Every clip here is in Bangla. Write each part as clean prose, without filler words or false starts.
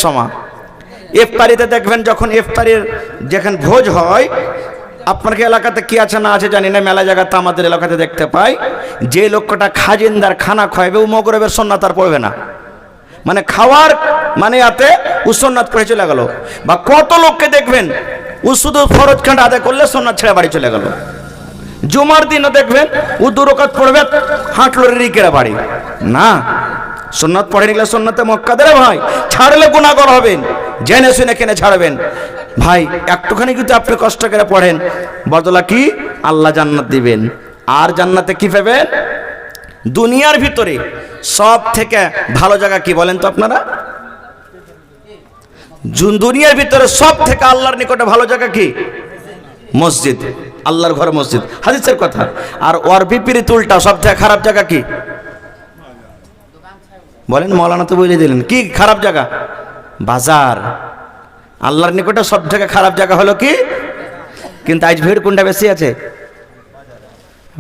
সময় ইফতারিতে দেখবেন, যখন ইফতারির যেখানে ভোজ হয়, আপনার এলাকাতে কি আছে না আছে জানি না, মেলা জায়গাতে আমাদের এলাকাতে দেখতে পাই, যে লোকটা খাজিনদার খানা খাওয়াবে ও মগরবের সুন্নাত আর পড়বে না, মানে খাওয়ার মানে আতে ও সুন্নাত পড়ে চলে গেল। বা কত লোককে দেখবেন ও শুধু ফরজ খান্ড আদায় করলে সুন্নাত ছেড়ে বাড়ি চলে গেল। জুমার দিনও দেখবেন ও 2 রাকাত পড়বে, হাঁটলো রিকেরা বাড়ি না, সুন্নাত পড়ে নিলে সুন্নাতে মক্কাদের ভাই, ছাড়লে গুনাহগার হবেন, জেনে শুনে কেনে ছাড়বেন ভাই। একটুখানি কিন্তু আপনি কষ্ট করে পড়েন, বদলা কি আল্লাহ জান্নাত দিবেন। আর জান্নাতে কি পাবেন? দুনিয়ার ভিতরে সব থেকে ভালো জায়গা কি বলেন তো আপনারা? দুনিয়ার ভিতরে সব থেকে আল্লাহর নিকটে ভালো জায়গা কি? মসজিদ, আল্লাহর ঘর মসজিদ, হাদিসের কথা। আর ওর বিপরীত উল্টা, সব থেকে খারাপ জায়গা কি বলেন? মৌলানা তো বলে দিলেন কি খারাপ জায়গা? বাজার। আল্লাহর নিকটে সব থেকে খারাপ জায়গা হলো কি? কিন্তু আজ ভিড় কোনটা বেশি আছে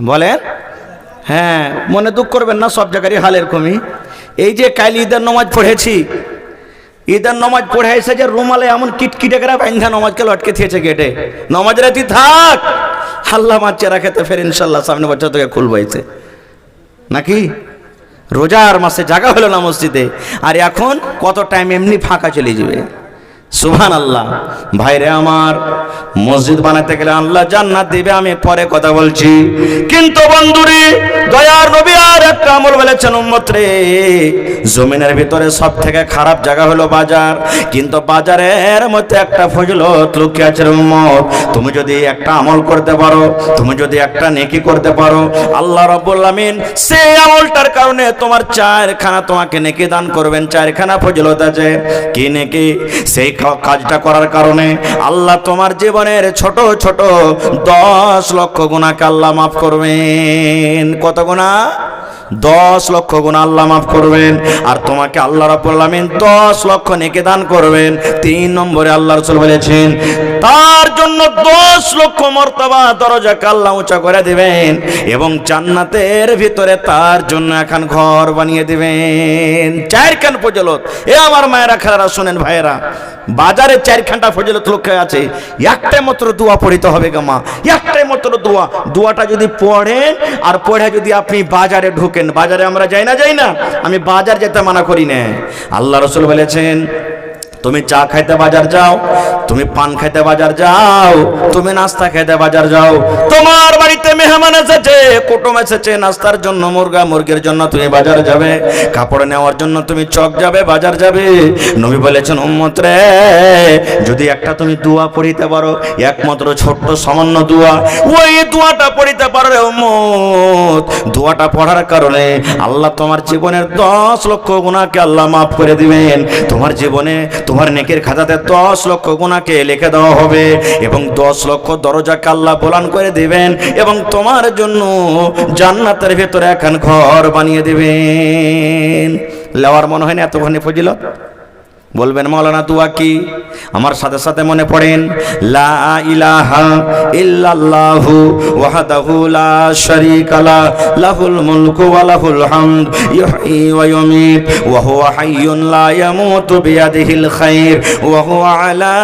বলেন? হ্যাঁ, মনে দুঃখ করবেন না, সব জায়গারই হাল এরকমই। এই যে কাল ঈদের নামাজ পড়েছি, ঈদের নামাজ পড়ে এসে যে রুমালে এমন কিটকিটে করে বান্ধা নামাজকে লটকে দিয়েছে গেটে, নামাজ রাতি থাক, আল্লাহ মাছ রাখেতে ফের ইনশাল্লাহ সামনে বছর থেকে খুলবো এসে নাকি। রোজার মাসে জায়গা হলো না মসজিদে, আর এখন কত টাইম এমনি ফাঁকা চলে যাবে। সুবহানাল্লাহ। ভাইরে আমার, মসজিদ বানাতে গেলে আল্লাহ জান্নাত দিবে, আমি পরে কথা বলছি। কিন্তু বন্ধুরে, দয়ার নবী আর একটা আমল বলেছেন, উম্মত রে, জমিনের ভিতরে সব থেকে খারাপ জায়গা হলো বাজার। কিন্তু বাজারের মধ্যে একটা ফজিলত লুকিয়ে আছে উম্মত। তুমি যদি একটা আমল করতে পারো, তুমি যদি একটা নেকি করতে পারো, আল্লাহ রাব্বুল আমিন সেই আমলটার কারণে তোমার 4খানা তোমাকে নেকি দান করবেন। 4খানা ফজিলত আছে। কি নেকি? সেই কাজটা করার কারণে আল্লাহ তোমার জীবনের ছোট ছোট 10 লক্ষ গুনাহকে আল্লাহ মাফ করবেন। কত গুনাহ? 10 লক্ষ গুনাহ আল্লাহ মাফ করবেন। আর তোমাকে আল্লাহ রাব্বুল আমিন 10 লক্ষ নেকি দান করবেন। 3 নম্বরে আল্লাহ রাসূল বলেছেন, তার জন্য 10 লক্ষ মর্তবা দরজাকে আল্লাহ উঁচা করে দিবেন, এবং জান্নাতের ভিতরে তার জন্য এখন ঘর বানিয়ে দিবেন। 4খান ফজিলত। এ আমার মায়েরা, খালারা, শুনেন ভাইয়েরা, বাজারে 4খানটা ফজিলত লক্ষ্য আছে। একটাই মাত্র দোয়া পড়িতে হবে গো মা, একটাই মাত্র দোয়া। দোয়াটা যদি পড়েন আর পড়ে যদি আপনি বাজারে ঢোকেন, বাজারে আমরা যাই না, আমি বাজার যেতে মানা করি না। আল্লাহ রাসূল বলেছেন, তুমি চা খাইতে বাজার যাও, তুমি পান খাইতে বাজার যাও, তুমি নাস্তা খাইতে বাজার যাও, তোমার বাড়িতে মেহমান এসেছে, কুটুম এসেছে, নাস্তার জন্য মুরগির জন্য তুমি বাজার যাবে, কাপড় নেওয়ার জন্য তুমি চক যাবে, বাজার যাবে। নবী বলেছেন, উম্মত রে, যদি একটা তুমি দোয়া পড়িতে পারো, একমাত্র ছোট্ট সামান্য দোয়া, ওই দোয়াটা পড়িতে পারো রে উম্মত, দোয়াটা পড়ার কারণে আল্লাহ তোমার জীবনের 10 লক্ষ গুনাহকে আল্লাহ মাফ করে দিবেন। তোমার জীবনে, তোমার নেকের খাতাতে 10 লক্ষ গুনাহকে লিখে দেওয়া হবে, এবং 10 লক্ষ দরজাকে আল্লাহ বলান করে দিবেন, এবং তোমার জন্য জান্নাতের ভেতরে এখন ঘর বানিয়ে দিবেন। লেওয়ার মনে হয় না এতখানি ফজিলত? বলবেন মাওলানা দোয়া কি? আমার সাথে সাথে মনে পড়েন, লা ইলাহা ইল্লাল্লাহু ওয়াহদাহু লা শারীকা লা, লাহুল মুলকু ওয়া লাহুল হামদ, ইউহয়ী ওয়া ইউমীত ওয়া হুয়া হাইয়ুন লা ইয়ামুতু বিয়াদিহিল খায়র ওয়া হুয়া আলা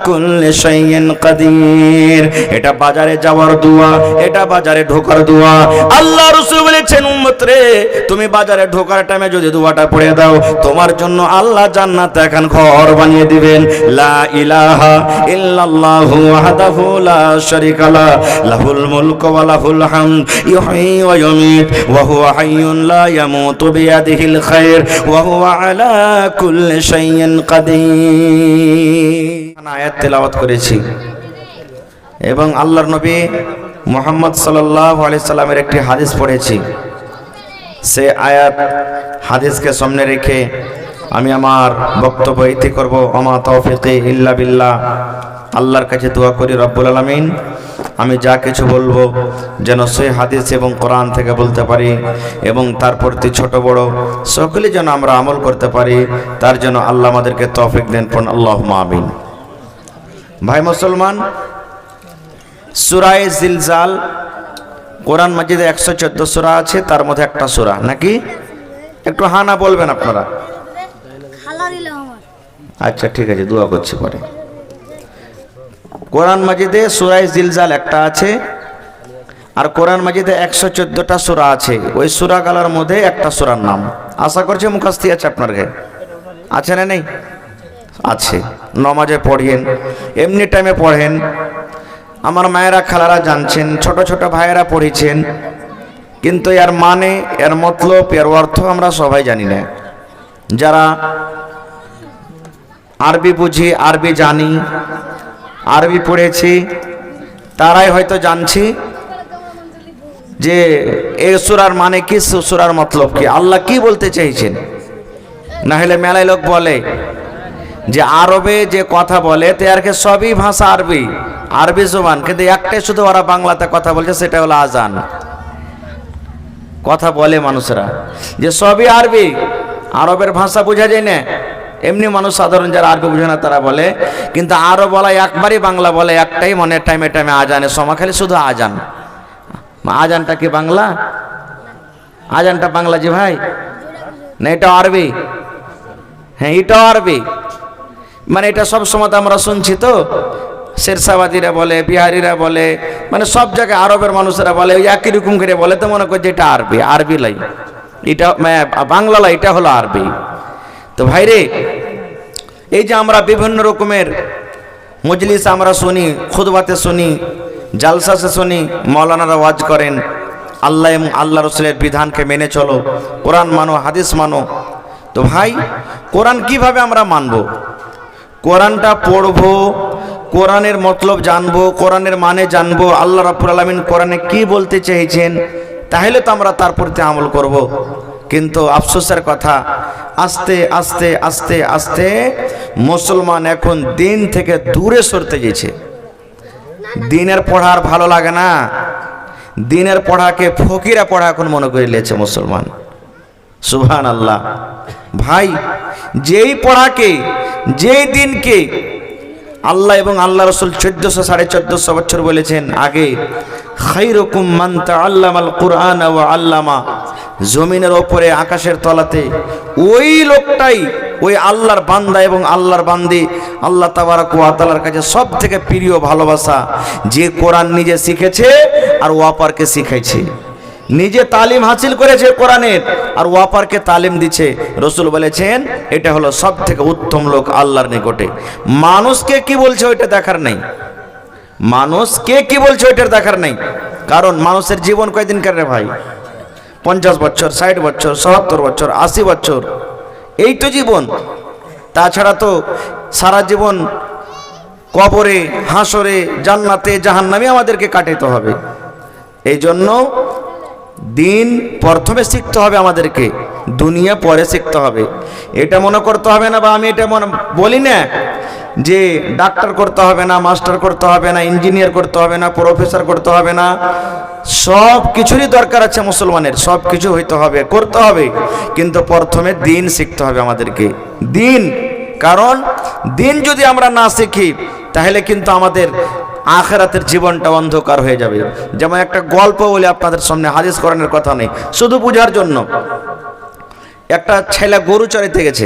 কুল্লি শাইইন কাদির। এটা বাজারে যাওয়ার দোয়া, এটা বাজারে ঢোকার দোয়া। আল্লাহ রাসূল বলেছেন, উম্মত রে, তুমি বাজারে ঢোকার টাইমে যদি দোয়াটা পড়ে দাও, তোমার জন্য আল্লাহ জান্নাতে এখন ঘর বানিয়ে দিবেন। লা ইলাহা ইল্লাল্লাহু ওয়াহদাহু লা শারীকা লা, লাহুল মুলকু ওয়া লাহুল হামদ, ইউহয়ী ওয়া ইউমীত ওয়া হুয়া হাইয়ুন লা ইয়ামুতু বিয়াদিহিল খায়র ওয়া হুয়া আলা কুল্লি শাইইন কাদির। আয়াত তেলাওয়াত করেছি, এবং আল্লাহর নবী মুহাম্মদ সাল্লাল্লাহু আলাইহি সাল্লামের একটি হাদিস পড়েছি। সে আয়াত হাদিসকে সামনে রেখে আমি আমার বক্তব্য ইতি করব। ওমা তাওফীকি ইল্লা বিল্লাহ। আল্লাহর কাছে দোয়া করি, রব্বুল আলামিন আমি যা কিছু বলবো যেন সেই হাদিস এবং কোরআন থেকে বলতে পারি, এবং তার প্রতি ছোট বড় সকলে যেন আমরা আমল করতে পারি, তার জন্য আল্লাহ আমাদেরকে তৌফিক দেন। পড়ুন আল্লাহুম্মা আমিন। ভাই মুসলমান, সূরা জিলজাল কোরআন মাজিদে 114 সূরা আছে, তার মধ্যে একটা সূরা নাকি? একটু হানা বলবেন আপনারা। আচ্ছা ঠিক আছে, দোয়া করছি পরে। কোরআন মাজিদে সূরা জিলজাল একটা আছে, আর কোরআন মাজিদে 114টা সূরা আছে। ওই সূরাগুলোর মধ্যে একটা সূরার নাম আশা করছি মুখস্থি আছে আপনার কাছে, আছে না নেই? আছে। নমাজে পড়েন, এমনি টাইমে পড়েন, আমার মায়েরা খালারা জানছেন, ছোট ছোট ভাইয়েরা পড়েছেন, কিন্তু এর মানে, এর মতলব, এর অর্থ আমরা সবাই জানি না। যারা আরবি বুঝি, আরবি জানি, আরবি পড়েছি, তারাই হয়তো জানছি যে এই সূরার মানে কি, সূরার মতলব কি, আল্লাহ কি বলতে চাইছেন। না হলে মেলায় লোক বলে যে আরবে যে কথা বলে তারকে সবই ভাষা আরবি, আরবি জবান, কিন্তু একটাই শুধু ওরা বাংলাতে কথা বলছে, সেটা হলো আজান। কথা বলে মানুষরা যে সবই আরবি, আরবের ভাষা বোঝা যায় না। এমনি মানুষ সাধারণ যারা আরবি বুঝে না তারা বলে, কিন্তু আরব বলা একবারই বাংলা বলে, একটাই মনে টাইমে টাইমে আজানের সময় খালি শুধু আজান। আজানটা কি বাংলা? আজানটা বাংলা জি ভাই না, এটা আরবি। হ্যাঁ, এটা আরবি। মানে এটা সব সময় তো আমরা শুনছি, তো শেরশাবাদীরা বলে, বিহারিরা বলে, মানে সব জায়গায় আরবের মানুষেরা বলে, ওই একই রকম করে বলে, তো মনে করছে এটা আরবি। আরবি লাই এটা, বাংলা লাই, এটা হলো আরবি। তো ভাইরে, এই যে আমরা বিভিন্ন রকমের মজলিস আমরা শুনি, খুতবাতে শুনি, জালসাতে শুনি, মাওলানারা ওয়াজ করেন, আল্লাহ এবং আল্লাহ রসুলের বিধানকে মেনে চলো, কোরআন মানো, হাদিস মানো। তো ভাই, কোরআন কিভাবে আমরা মানব? কোরআনটা পড়বো, কোরআনের মতলব জানবো, কোরআনের মানে জানবো, আল্লাহ রাব্বুল আলামিন কোরআনে কি বলতে চেয়েছেন, তাহলে তো আমরা তার প্রতি আমল করব। কিন্তু আফসোসের কথা, আস্তে আস্তে আস্তে আস্তে মুসলমান এখন দিন থেকে দূরে সরতে গেছে। দিনের পড়া আর ভালো লাগে না, দিনের পড়াকে ফকিরা পড়া এখন মনে করে নিয়েছে মুসলমান। সুবহানাল্লাহ। ভাই, যেই পড়াকে, যেই দিনকে আল্লাহ এবং আল্লাহ রসুল 1400-1450 বছর বলেছেন আগে, খায়রুকুম মান তাআল্লামাল কুরআন ওয়া আল্লামা, জমিনের ওপরে আকাশের তলাতে ওই লোকটাই, ওই আল্লাহর বান্দা এবং আল্লাহর বান্দি, আল্লাহ তাবারক ওয়া তাআলার কাছে সব থেকে প্রিয় ভালোবাসা, যে কোরআন নিজে শিখেছে আর ওয়াপারকে শিখাইছে, নিজে তালিম হাসিল করেছে কোরআনের আর ওয়াপারকে তালিম দিচ্ছে। রসুল বলেছেন এটা হলো সব থেকে উত্তম লোক আল্লাহর নিকটে। মানুষকে কি বলছে ওইটা দেখার নেই, মানুষকে কি বলছে ওইটার দেখার নেই। কারণ মানুষের জীবন কয়দিনকার রে ভাই? 50 বছর, 60 বছর, 70 বছর, 80 বছর, এই তো জীবন। তাছাড়া তো সারা জীবন কবরে, হাসরে, জান্নাতে, জাহান্নামে আমাদেরকে কাটাতে হবে। এই জন্য দিন প্রথমে শিখতে হবে আমাদেরকে, দুনিয়া পরে শিখতে হবে। এটা মনে করতে হবে না, বা আমি এটা বলি না যে ডাক্তার করতে হবে না, মাস্টার করতে হবে না, ইঞ্জিনিয়ার করতে হবে না, প্রফেসর করতে হবে না। সব কিছুরই দরকার আছে মুসলমানের, সব কিছু হইতে হবে, করতে হবে, কিন্তু প্রথমে দিন শিখতে হবে আমাদেরকে, দিন। কারণ দিন যদি আমরা না শিখি তাহলে কিন্তু আমাদের আখিরাতের জীবনটা অন্ধকার হয়ে যাবে। যেমন একটা গল্প বলে আপনাদের সামনে, হাদিস কোরআনের কথা নেই, শুধু বোঝার জন্য। একটা ছেলে গরু চড়াইতে গেছে।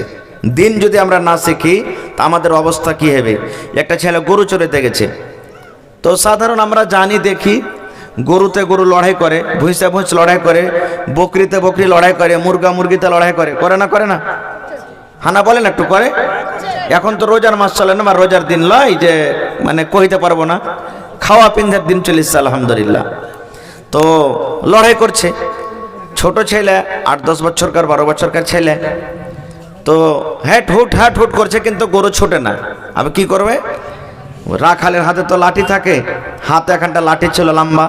দিন যদি আমরা না শিখি তা আমাদের অবস্থা কি হবে? একটা ছেলে গরু চড়াইতে গেছে, তো সাধারণ আমরা জানি, দেখি, গরুতে গরু লড়াই করে, ভুঁইসে ভুঁইস লড়াই করে, বকরিতে বকরি লড়াই করে, মুরগা মুরগিতে লড়াই করে, করে না? করে না? হানা বলেন একটু করে। এখন তো রোজার মাস চলে না, বা রোজার দিন লয় যে মানে কইতে পারবো না, খাওয়া পিন্ধার দিন চলিস আলহামদুলিল্লাহ। তো লড়াই করছে, ছোট ছেলে, 8-10 বছরকার, 12 বছরকার ছেলে, তো হ্যাট হুট করছে, কিন্তু গরু ছোটে না। আবার কি করবে? রাখালের হাতে তো লাঠি থাকে, হাতে এখানটা লাঠি ছিল লম্বা,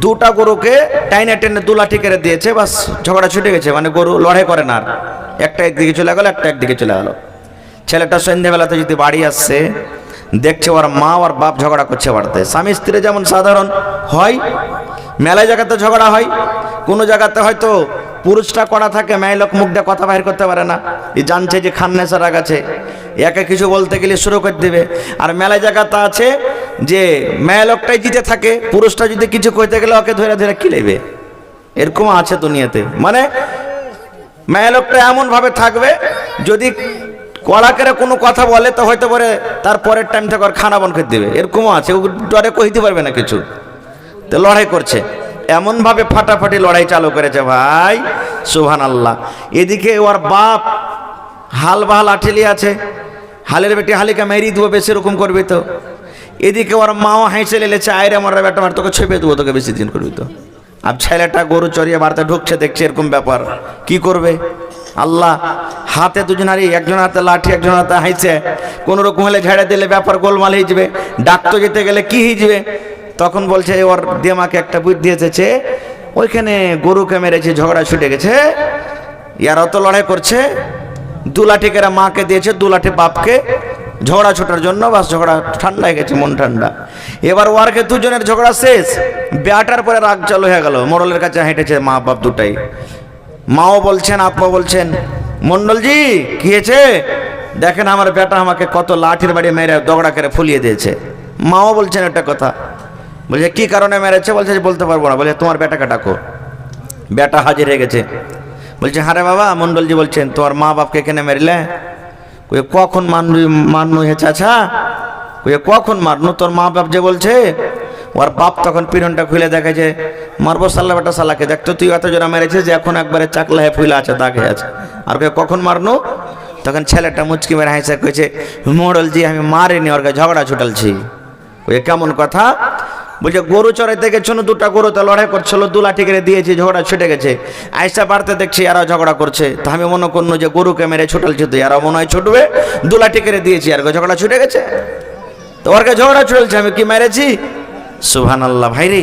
দুটা গরুকে টাইনে টেনে 2 লাঠি কেড়ে দিয়েছে, বাস ঝগড়া ছুটে গেছে। মানে গরু লড়াই করে না আর, একটা একদিকে চলে গেল, একটা একদিকে চলে গেল। ছেলেটা সন্ধ্যেবেলাতে যদি বাড়ি আসছে, দেখছে ওর মা আর বাপ ঝগড়া করছে বাড়িতে। স্বামী স্ত্রী যেমন সাধারণ হয়, মেলায় জায়গাতে ঝগড়া হয়, কোনো জায়গাতে হয়তো পুরুষটা কড়া থাকে, মেয়ে লোক মুখ দিয়ে কথা বাহির করতে পারে না, এই জানছে যে খান্নেসা রাগ আছে, একে কিছু বলতে গেলে শুরু করে দেবে। আর মেলায় জায়গাতে আছে যে মেয়ে লোকটাই জিতে থাকে, পুরুষটা যদি কিছু কইতে গেলে ওকে ধরে ধরে কিলেবে, এরকম আছে দুনিয়াতে। মানে মেয়ে লোকটা এমন ভাবে থাকবে, যদি কড়া করে কোনো কথা বলে তো হয়তো পরে তার পরের টাইম থেকে আর খানা বন করে দেবে, এরকমও আছে, ও ডরে কইতে পারবে না কিছু, তো লড়াই করছে। এমনভাবে ফাটাফাটি লড়াই চালু করেছে ভাই, সুবহানাল্লাহ। এদিকে ওর বাপ হাল বাহাল আঠেলি আছে, হালের বেটি হালিকা মেরি দেবো বেশি এরকম করবি তো। এদিকে ওর মাও হাইসে লেলেছে, আয়রে আমার বেটা মার তোকে ছেপে দেবো, তোকে বেশি দিন করবি তো। আর ছেলেটা গরু চড়িয়ে বাড়িতে ঢুকছে, দেখছে এরকম ব্যাপার, কি করবে আল্লাহ। হাতে দুজন হারি, একজন হাতে লাঠি, একজন হাতে হাইছে, কোন রকম হলে ঝেড়ে দিলে ব্যাপার গোলমাল হয়ে যাবে, ডাকতে যেতে গেলে কি হয়ে যাবে। তখন বলছে ওর দেমাকে একটা বুদ্ধি এসেছে, ওইখানে গরুকে মেরেছে, ঝগড়া ছুটে গেছে, ইয়ারাও তো লড়াই করছে, দু লাঠি কেরা মাকে দিয়েছে, দু লাঠি বাপকে, ঝগড়া ছোটার জন্য, বাস ঝগড়া ঠান্ডা হয়ে গেছে, মন ঠান্ডা। এবার ওয়ারকে দুজনের ঝগড়া শেষ, বেটার পরে রাগ চালু হয়ে গেল, মোড়লের কাছে হেঁটেছে মা বাপ দুটাই। মাও বলছেন, আপা বলছেন, মন্ডলজি কি হয়েছে দেখেন, আমার বেটা আমাকে কত লাঠির বাড়ি মেরে দগড়া করে ফুলিয়ে দিয়েছে। মাও বলছেন একটা কথা, বলছে কি কারণে মেরেছে, বলছে বলতে পারবো না, বলছে তোমার বেটাকে ডাকো। বেটা হাজির হয়ে গেছে, বলছে হ্যাঁ রে বাবা, মন্ডলজি বলছেন তোমার মা বাপকে এখানে মেরলে, কখন মারনু হয়েছে, আচ্ছা কখন মারনু, তোর মা বাপ যে বলছে। ওর বাপ তখন পিরনটা খুলে দেখে যে মারবো সাল্লা বেটা সাল্লাকে, দেখতো তুই এত জোড়া মেরেছিস যে এখন একবারে চাকলা হয়ে ফুলে আছে, দাগ হয়ে আছে, আর কখন মারনু। তখন ছেলেটা মুচকি মেরে হাসে কইছে, মোড়লজি আমি মারিনি, ওর ঝগড়া ছুটালছি। ওই কেমন কথা, বলছে গরু চড়াইতে গেছিল, দুটা গরুতে লড়াই করছিল, দু লাঠি করে দিয়েছি, ঝগড়া ছুটে গেছে। আইসা বাড়তে দেখছি এরাও ঝগড়া করছে, তো আমি মনে করলো যে গরুকে মেরে ছুটালছি, তো এরাও মনে হয় ছুটবে, দু লাঠি করে দিয়েছি, আর ঝগড়া ছুটে গেছে, তো ওর ঝগড়া ছুটলছে, আমি কি মেরেছি। সুবহানাল্লাহ। ভাইরে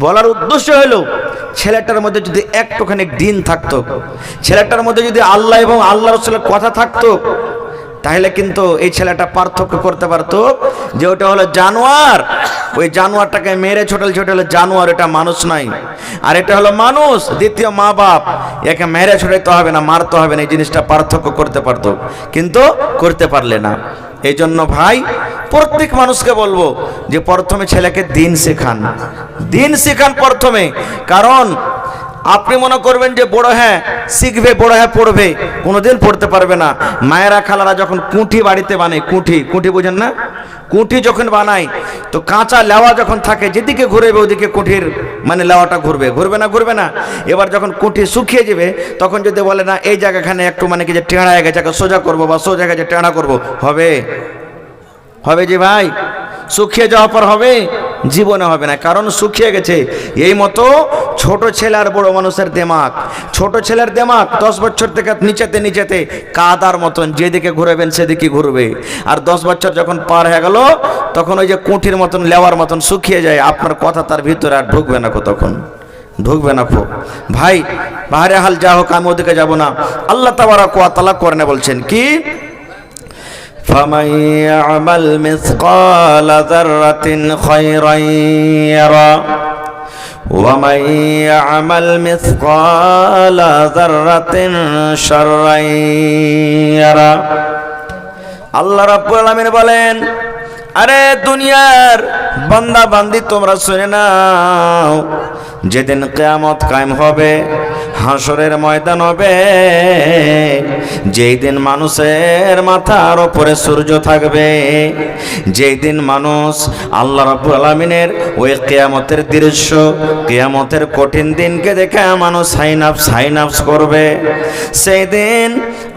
বলার উদ্দেশ্য হলো, ছেলেটার মধ্যে যদি একটুখানি দিন থাকতো, ছেলেটার মধ্যে যদি আল্লাহ এবং আল্লাহ রাসূলের কথা থাকতো, তাহলে কিন্তু এই ছেলেটা পার্থক্য করতে পারতো যে ওটা হলো জানোয়ার, ওই জানোয়ারটাকে মেরে ছোটাল ছোটাল জানোয়ার, এটা মানুষ নাই, আর এটা হলো মানুষ, দ্বিতীয় মা বাপ, একে মেরে ছোটাইতে হবে না, মারতে হবে না, এই জিনিসটা পার্থক্য করতে পারতো, কিন্তু করতে পারলে না। এই জন্য ভাই প্রত্যেক মানুষকে বলবো যে প্রথমে ছেলেকে দিন শেখান, দিন শেখান প্রথমে। কারণ আপনি মনে করবেন যে বড় হ্যাঁ শিখবে, বড় হ্যাঁ পড়বে, কোনোদিন পড়তে পারবে না। মায়েরা খালারা যখন কুঠি বাড়িতে বানায়, কুঠি বোঝেন না, কুঠি যখন বানায় তো কাঁচা লেওয়া যখন থাকে, যেদিকে ঘুরবে ওদিকে কুঠির মানে লেওয়াটা ঘুরবে, ঘুরবে না। এবার যখন কুঠি শুকিয়ে যাবে, তখন যদি বলে না এই জায়গাখানে একটু মানে কি যে টেঁড়া হয়ে গেছে, সোজা করবো বা সোজা গেছে টেঁড়া করবো, হবে যে ভাই, শুকিয়ে যাওয়ার পর হবে, জীবনে হবে না, কারণ শুকিয়ে গেছে। এই মতো ছোট ছেলে আর বড় মানুষের দেমাগ, ছোট ছেলের দেমাগ 10 বছর থেকে নিচেতে কাদার মতন, যেদিকে ঘুরবেন সেদিকে ঘুরবে, আর 10 বছর যখন পার হয়ে গেল তখন ওই যে কুঠির মতন লেওয়ার মতন শুকিয়ে যায়, আপনার কথা তার ভিতরে আর ঢুকবে না, তখন ঢুকবে না। ভাই বাহারে হাল যা হোক, আমি ওদিকে যাব না। আল্লাহ তাবারক ওয়া তাআলা কোরআনে বলছেন কি, فَمَن يَعْمَلْ مِثْقَالَ ذَرَّةٍ خَيْرًا يَرَهُ وَمَن يَعْمَلْ مِثْقَالَ ذَرَّةٍ شَرًّا يَرَهُ। আল্লাহ রাব্বুল আলামিন বলেন, আরে দুনিয়ার বান্দা বান্দি তোমরা শুনে নাও, যেদিন কিয়ামত কায়েম হবে, হাসরের ময়দান হবে, যেই দিন মানুষের মাথার উপরে সূর্য থাকবে, যেই দিন মানুষ আল্লাহ রাব্বুল আলামিনের ওই কিয়ামতের দৃশ্য, কিয়ামতের কঠিন দিনকে দেখে মানুষ সাইনাপস করবে, সেই দিন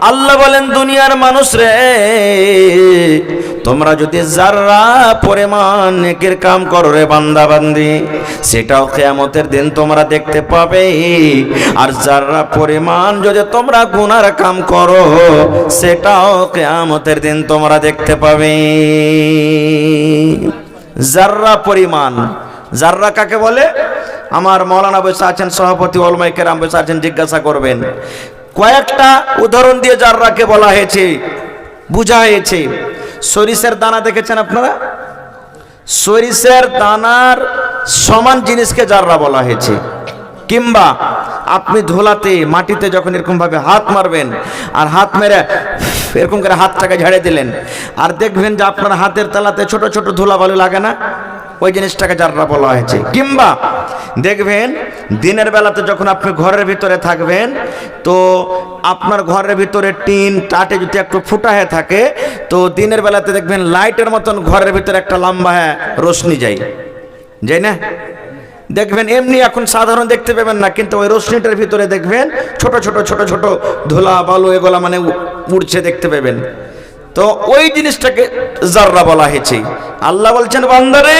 আল্লাহ বলেন, দুনিয়ার মানুষ রে, তোমরা যদি যারা পরিমাণ নেকির কাম করো রে বান্দা বান্দি, সেটাও কিয়ামতের দিন তোমরা দেখতে পাবে, আর যারা পরিমাণ যদি তোমরা গুনার কাম করো, সেটাও কিয়ামতের দিন তোমরা দেখতে পাবে। যারা পরিমাণ, যারা কাকে বলে? আমার মাওলানা বসে আছেন, সভাপতি উলামায়ে কেরাম বসে আছেন, জিজ্ঞাসা করবেন। কয়েকটা উদাহরণ দিয়ে যারাকে বলা হয়েছে, বুঝা হয়েছে। সরিষার দানা দেখেছেন আপনারা? সরিষার দানার সমান জিনিসকে জাররা বলা হয়েছে। কিংবা আপনি ধুলাতে মাটিতে যখন এরকম ভাবে হাত মারবেন, আর হাত মেরে এরকম করে হাতটাকে ঝেড়ে দিলেন, আর দেখবেন যে আপনার হাতের তলাতে ছোট ছোট ধুলা বালু লাগে না, ওই জিনিসটাকে জাররা বলা হয়েছে। কিংবা দেখবেন দিনের বেলাতে যখন আপনি ঘরের ভিতরে থাকবেন, তো আপনার ঘরের ভিতরে টিন টাটে যদি একটু ফুটা হয়ে থাকে, তো দিনের বেলাতে দেখবেন লাইটের মতন ঘরের ভিতরে একটা লম্বা রোশনি যায় না? দেখবেন এমনি এখন সাধারণ দেখতে পাবেন না, কিন্তু ওই রোশনিটার ভিতরে দেখবেন ছোট ছোট ছোট ছোট ধুলা বালু এগুলা মানে উড়ছে দেখতে পাবেন। তো ওই জিনিসটাকে জাররা বলা হয়েছে। আল্লাহ বলছেন বান্দারে,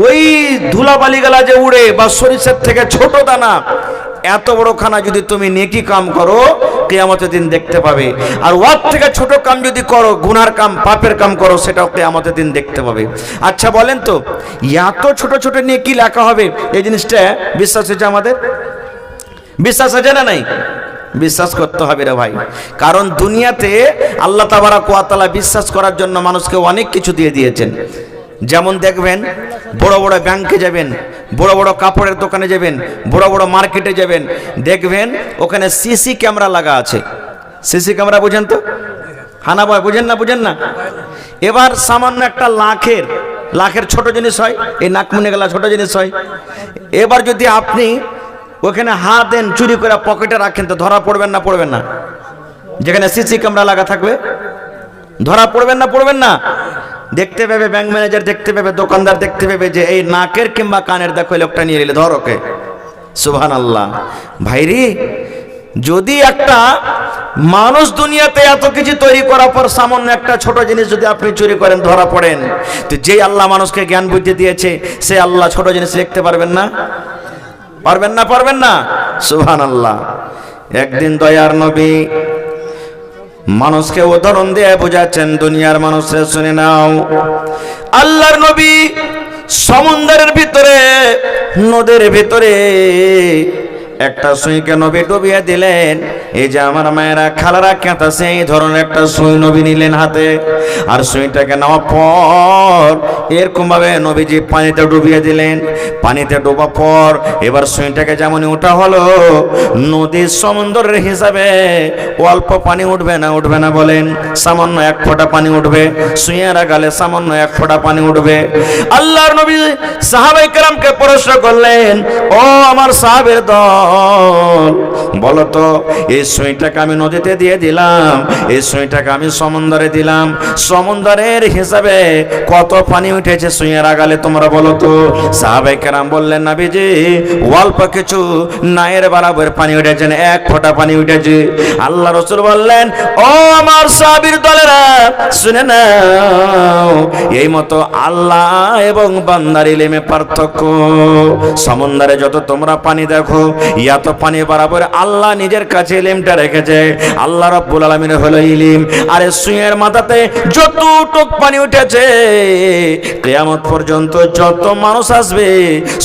ওই ধুলাবালিগুলা যে উড়ে বা সরিষার থেকে ছোট দানা, এত বড় খানা যদি তুমি নেকি কাম করো কিয়ামতের দিন দেখতে পাবে। আর ওর থেকে ছোট কাম যদি করো, গুনার কাম পাপের কাম করো, সেটাও কিয়ামতের দিন দেখতে পাবে। আচ্ছা বলেন তো, এত ছোট ছোট নেকি লেখা হবে, এই জিনিসটা বিশ্বাস হয়েছে আমাদের? বিশ্বাস আছে না নাই? বিশ্বাস করতে হবে রে ভাই। কারণ দুনিয়াতে আল্লাহ তাবারাক ওয়া তাআলা বিশ্বাস করার জন্য মানুষকে অনেক কিছু দিয়ে দিয়েছেন। যেমন দেখবেন বড় বড় ব্যাংকে যাবেন, বড় বড় কাপড়ের দোকানে যাবেন, বড় বড় মার্কেটে যাবেন, দেখবেন ওখানে সিসি ক্যামেরা লাগা আছে। সিসি ক্যামেরা বুঝেন তো? হানা ভাই বুঝেন না? বুঝেন না? এবার সামান্য একটা লাখের ছোট জিনিস হয়, এই নাকমুনি গেলা ছোট জিনিস হয়। এবার যদি আপনি ওখানে হাত দেন, চুরি করে পকেটে রাখেন, তো ধরা পড়বেন না? পড়বেন না? যেখানে সিসি ক্যামেরা লাগা থাকবে ধরা পড়বেন না? পড়বেন না? দেখতে পাবে ব্যাংক ম্যানেজার, দেখতে পাবে দোকানদার, দেখতে পাবে যে এই নাকের কিংবা কানের দেখো লোকটা নিয়ে নিলে, ধর ওকে। সুবহানাল্লাহ। ভাইরি, যদি একটা মানুষ দুনিয়াতে এত কিছু তৈরি করার পর সামান্য একটা ছোট জিনিস যদি আপনি চুরি করেন, ধরা পড়েন, তো যেই আল্লাহ মানুষকে জ্ঞান বুদ্ধি দিয়েছে, সে আল্লাহ ছোট জিনিস দেখতে পারবেন না? পারবেন না? পারবেন না? সুবহানাল্লাহ। একদিন দয়ার নবী মানুষকে উদাহরণ দিয়ে বোঝাচ্ছেন, দুনিয়ার মানুষরা শুনে নাও। আল্লাহর নবী সমুদ্রের ভিতরে, নদীর ভিতরে একটা সুইকে নবী ডুবিয়ে দিলেন। এই যে আমার মায়েরা খালারা কেঁতাছে, এই ধরনের একটা সুই নবী নিলেন হাতে। আর সুইটাকে নেওয়ার পর এরকম ভাবে নবীজি পানিতে ডুবিয়ে দিলেন। পানিতে ডোবার পর এবার সুইটাকে যেমনই ওঠা হলো, নদীর সমুদ্রের হিসাবে অল্প পানি উঠবে না? উঠবে না বলেন? সামান্য এক ফোঁটা পানি উঠবে। সুইয়েরা গালে সামান্য এক ফোঁটা পানি উঠবে। আল্লাহর নবী সাহাবায়ে কেরামকে প্রশ্ন করলেন, ও আমার সাহাবের দল, বলো তো, এই সুইটাকে আমি নদীতে দিয়ে দিলাম, এই সুইটাকে আমি সমুদ্রে দিলাম, সমুদ্রের হিসাবে কত পানি উঠেছে সুইয়ের আগালে তোমরা বলো তো? সাহাবায়ে কেরাম বললেন, নবীজি অল্প কিছু নায়ের বরাবর পানি উঠেছেন, এক ফোঁটা পানি উঠেছে। আল্লাহ রাসূল বললেন, ও আমার সাহাবীর দলেরা, শুনে নাও, এই মতো আল্লাহ এবং বান্দার ইলমে পার্থক্য। সমুদ্রে যত তোমরা পানি দেখো, এত পানি বরাবর আল্লাহ নিজের কাছে ইলমটা রেখেছে। আল্লাহ রাব্বুল আলামিন হলো ইলম। আর সুইয়ের মাথাতে যতটুক পানি উঠেছে, কিয়ামত পর্যন্ত যত মানুষ আসবে,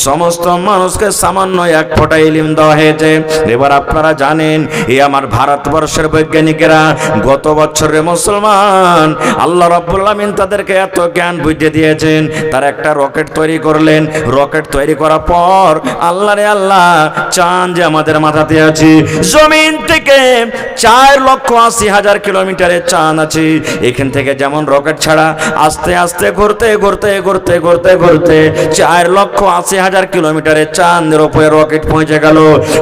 সমস্ত মানুষকে সামান্য এক ফোঁটা ইলম দেওয়া হয়েছে। এবার আপনারা জানেন, এই আমার ভারতবর্ষের বৈজ্ঞানিকেরা গত বছরে মুসলমান, আল্লাহ রাব্বুল আলামিন তাদেরকে এত জ্ঞান বুদ্ধি দিয়েছেন, তারা একটা রকেট তৈরি করলেন। রকেট তৈরি করার পর আল্লাহ রে আল্লাহ, চাঁদ যে আমাদের মাথাতে আছে, জমিন থেকে 4,80,000 কিলোমিটারের চাঁদ আছে। এখান থেকে যেমন রকেট ছাড়া আস্তে আস্তে ঘুরতে ঘুরতে ঘুরতে ঘুরতে ঘুরতে 4,80,000 কিলোমিটারের চাঁদের উপরে রকেট পৌঁছে গেল।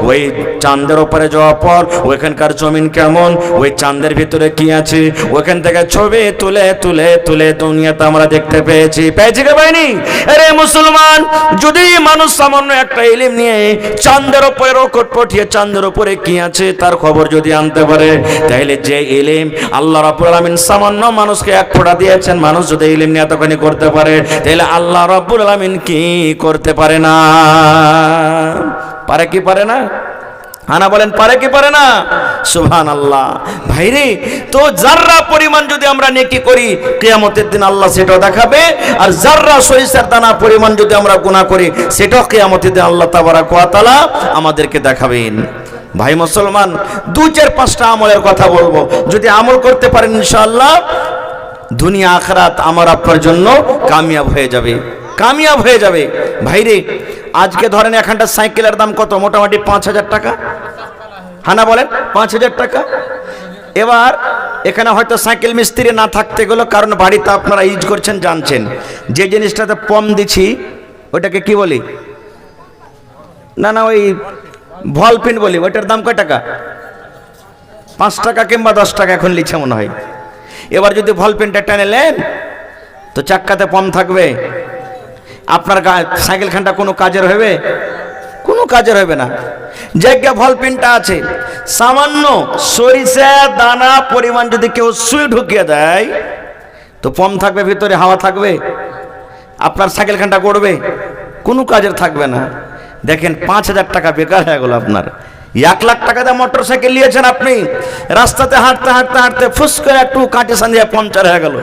ওই চাঁদের উপরে যাওয়ার পর ওইখানকার জমিন কেমন, ওই চাঁদের ভিতরে কি আছে, ওইখান থেকে ছবি তুলে তুলে তুলে দুনিয়াতে আমরা দেখতে পেয়েছি। পেয়েছি কে পাইনি? আরে মুসলমান, যদি মানুষ সামান্য একটা ইলম নিয়ে চাঁদের উপরে রকেট পাঠিয়ে চাঁদের উপরে কি আছে তার খবর যদি আনতে পারে, তাহলে যে ইলম আল্লাহ রাব্বুল আলামিন সামান্য মানুষকে এক ফোঁটা দিয়েছেন, মানুষ যদি ইলম নিয়ে এতখানি করতে পারে, তাহলে আল্লাহ রাব্বুল আলামিন কি করতে পারে না? পারে কি পারে না? হানা বলেন, পারে কি পারে না? সুবহানাল্লাহ। ভাইরে, তো জাররা পরিমাণ যদি আমরা নেকি করি, কিয়ামতের দিন আল্লাহ সেটাও দেখাবে। আর জাররা সরিষার দানা পরিমাণ যদি আমরা গুনাহ করি, সেটাও কিয়ামতের দিন আল্লাহ তাবারাক ওয়া তাআলা আমাদেরকে দেখাবেন। ভাই মুসলমান, 2-4-5টা আমলের কথা বলবো। যদি আমল করতে পারেন, ইনশাআল্লাহ দুনিয়া আখিরাত আমার আপনার জন্য কামিয়াব হয়ে যাবে, কামিয়াব হয়ে যাবে। ভাইরে, আজকে ধরেন এখানটা সাইকেলের দাম কত? মোটামুটি 5,000 টাকা। হানা বলেন, 5,000 টাকা। এবার এখানে হয়তো সাইকেল মিস্ত্রি না থাকতে গেলো, কারণ বাড়িতে আপনারা ইউজ করছেন জানছেন। যে জিনিসটাতে পম দিছি ওটাকে কি বলি? না না, ওই ভল পিন বলি। ওইটার দাম কয় টাকা? 5 টাকা কিংবা 10 টাকা এখন লিখছে মনে হয়। এবার যদি ভল পিনটা টেনে নেন তো চাক্কাতে পম থাকবে, আপনার সাইকেল খানটা কোনো কাজের হবে? কোনো কাজের হবে না। জায়গা ভল পিনটা আছে, সামান্য সরিষা দানা পরিমাণ যদি কেউ সুই ঢুকিয়ে দেয় তো পম থাকবে ভিতরে, হাওয়া থাকবে, আপনার সাইকেল খানটা গড়বে? কোনো কাজের থাকবে না। দেখেন 5,000 টাকা বেকার হয়ে গেল আপনার। 1 লাখ টাকা দিয়ে মোটর সাইকেল নিয়েছেন আপনি, রাস্তাতে হাঁটতে হাঁটতে হাঁটতে ফুস করে একটু কাঁচে সাঁধিয়ে পাংচার হয়ে গেল,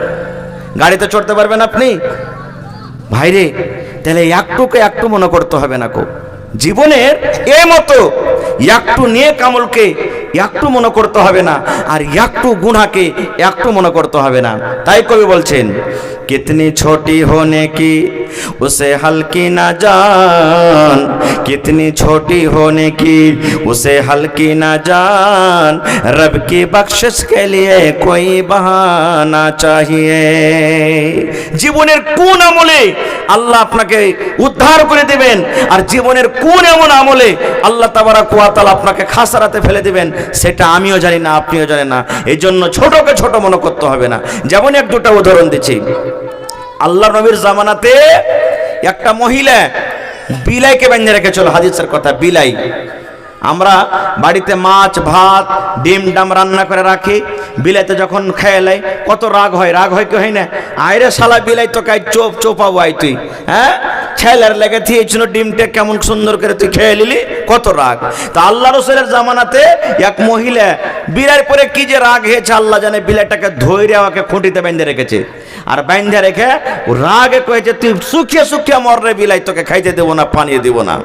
গাড়িতে চড়তে পারবেন আপনি? ভাইরে, তাহলে একটু মনে করতে হবে না কো জীবনের এ মতো একটু নিয়ে কামলকে একটু মনে করতে হবে না, আর একটু গুনাহকে একটু মনে করতে হবে না। তাই কবি বলছেন, कितनी छोटी होने की उसे हल्की ना जान, कितनी छोटी होने की उसे हल्की ना जान, रब की बख्शिश के लिए कोई बहाना चाहिए। জীবনের কোন আমলে আল্লাহ আপনাকে উদ্ধার করে দিবেন, আর জীবনের কোন এমন আমলে আল্লাহ তাবারাক ওয়া তাআলা আপনাকে খাসারাতে ফেলে দিবেন, সেটা আমিও জানি না, আপনিও জানেন না। এই জন্য ছোটকে ছোট মনে করতে হবে না। যেমন 1-2টা উদাহরণ দিচ্ছি। আল্লাহ নবীর জামানাতে একটা মহিলা বিলাইকে বেঁধে রেখেছিল, হাদিসের কথা। বিলাই, আমরা বাড়িতে মাছ ভাত ডিম ডাম রান্না করে রাখি, বিলাইতে যখন খেয়ে লাই কত রাগ হয়। রাগ হয় কি হয় না? আয়রে শালা বিলাই তো কাই চোপ চোপাবো আই তুই, হ্যাঁ ছেলের লেগে দিয়েছিল ডিমটা কেমন সুন্দর করে তুই খেয়ে নিলি, কত রাগ। তা আল্লাহ রাসূলের জামানাতে এক মহিলা বিলাই পরে কি যে রাগ হয়েছে আল্লাহ জানে, বিলাইটাকে ধৈর্য ওকে খুঁটিতে বেঁধে রেখেছে। আর বাইন্ধা রেখে রাগে কয়েছে, তুই শুকিয়ে শুকিয়ে মর রে বিলাই, তোকে খাইতে দেবো না, পানি দেবো না।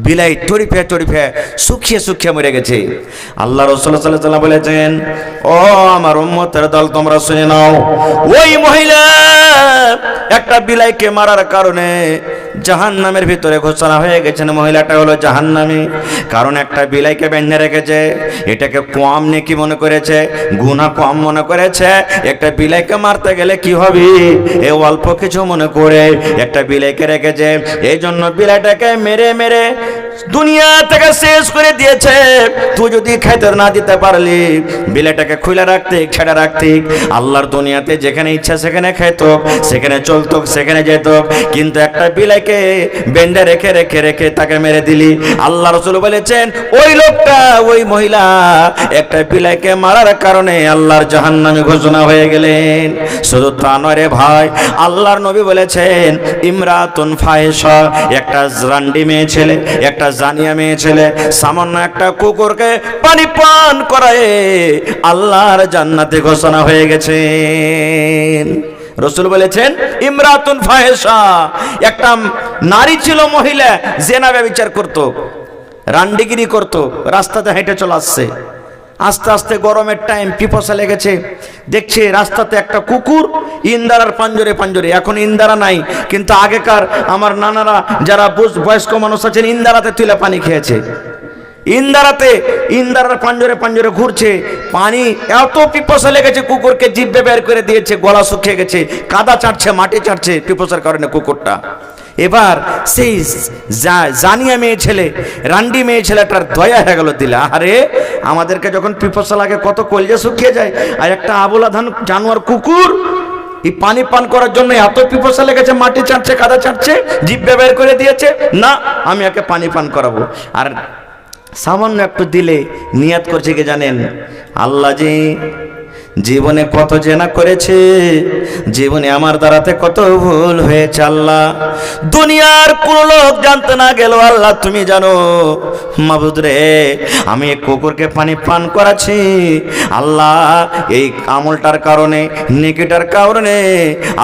বিলাই টরিফে টরিফে শুকিয়ে শুকিয়ে মরে গেছে। আল্লাহ রাসূল সাল্লাল্লাহু আলাইহি ওয়াসাল্লাম বলেছেন, ও আমার উম্মতের দল, তোমরা শুনে নাও, ওই মহিলা একটা বিলাইকে মারার কারণে জাহান্নামের ভিতরে ঘোষণা হয়ে গেছেন। মহিলাটা হলো জাহান্নামী, কারণ একটা বিলাইকে বেঁধে রেখেছে, এটাকে কম নেকি মনে করেছে, গুনাহ কম মনে করেছে। একটা বিলাইকে মারতে গেলে কি হবে, এ অল্প কিছু মনে করে একটা বিলাইকে রেখেছে। এই জন্য বিলাইটাকে মেরে মেরে দুনিয়া থেকে শেষ করে দিয়েছে। তুই যদি খাইতে না দিতে পারলি, বিলাইটাকে খুলে রাখতে ছেড়ে রাখতে, আল্লাহর দুনিয়াতে যেখানে ইচ্ছা সেখানে খাইত, সেখানে চলত, সেখানে যেত, কিন্তু একটা বিলাইকে বেঁধে রেখে রেখে রেখে তাকে মেরে দিলি। আল্লাহ রাসূল বলেছেন, ওই লোকটা, ওই মহিলা একটা বিলাইকে মারার কারণে আল্লাহর জাহান্নামী ঘোষণা হয়ে গেলেন। শুধু তা নয় রে ভাই, আল্লাহর নবী বলেছেন, ইমরাতুন ফাহিশা, একটা রান্ডি মেয়ে ছেলে, একটা জানিয়া মেয়ে ছেলে সামান্য একটা কুকুরকে পানি পান করায় আল্লাহর জান্নাতে ঘোষণা হয়ে গেছে। রাসূল বলেছেন, ইমরাতুন ফাহিশা, একটা নারী ছিল, মহিলা, জেনা ব্যভিচার করত, রান্ডিগিরি করত, রাস্তাতে হেঁটে চলে আসছে। আস্তে আস্তে গরমের টাইম, পিপাসা লেগেছে, দেখছে রাস্তাতে একটা কুকুর ইন্দারার পাঞ্জরে পাঞ্জরে। এখন ইন্দারা নাই, কিন্তু আগেকার আমার নানারা যারা বয়স্ক মানুষ আছেন, ইন্দারাতে তুলে পানি খেয়েছে। ইন্দারার পাঞ্জরে পাঞ্জরে ঘুরছে, পানি এত পিপাসা লেগেছে কুকুরকে জিভে বের করে দিয়েছে, গলা শুকিয়ে গেছে, কাদা চাটছে, মাটি চাটছে পিপাসার কারণে কুকুরটা। এবার সেই জানিয়া মেয়ে ছেলে, রান্ডি মেয়ে ছেলেটার দয়া হয়ে গেল দিলে, আরে আমাদেরকে যখন পিপাসা লাগে কত কলজা শুকিয়ে যায়, আর একটা আবলা জানোয়ার কুকুর এই পানি পান করার জন্য এত পিপাসা লেগেছে, মাটি চাটছে, কাদা চাটছে, জিভে বের করে দিয়েছে, না আমি একে পানি পান করাবো। আর সামান্য একটু দিলে নিয়াত করছে কি জানেন, আল্লাহ জি জীবনে কত জেনা করেছে, জীবনে আমার দ্বারাতে কত ভুল হয়েছে, আল্লাহ দুনিয়ার কোন লোক জানতে না গেল, আল্লাহ তুমি জানো। মাবুদ রে, আমি এই কুকুরকে পানি পান করাচ্ছি, আল্লাহ এই আমলটার কারণে, নেকিটার কারণে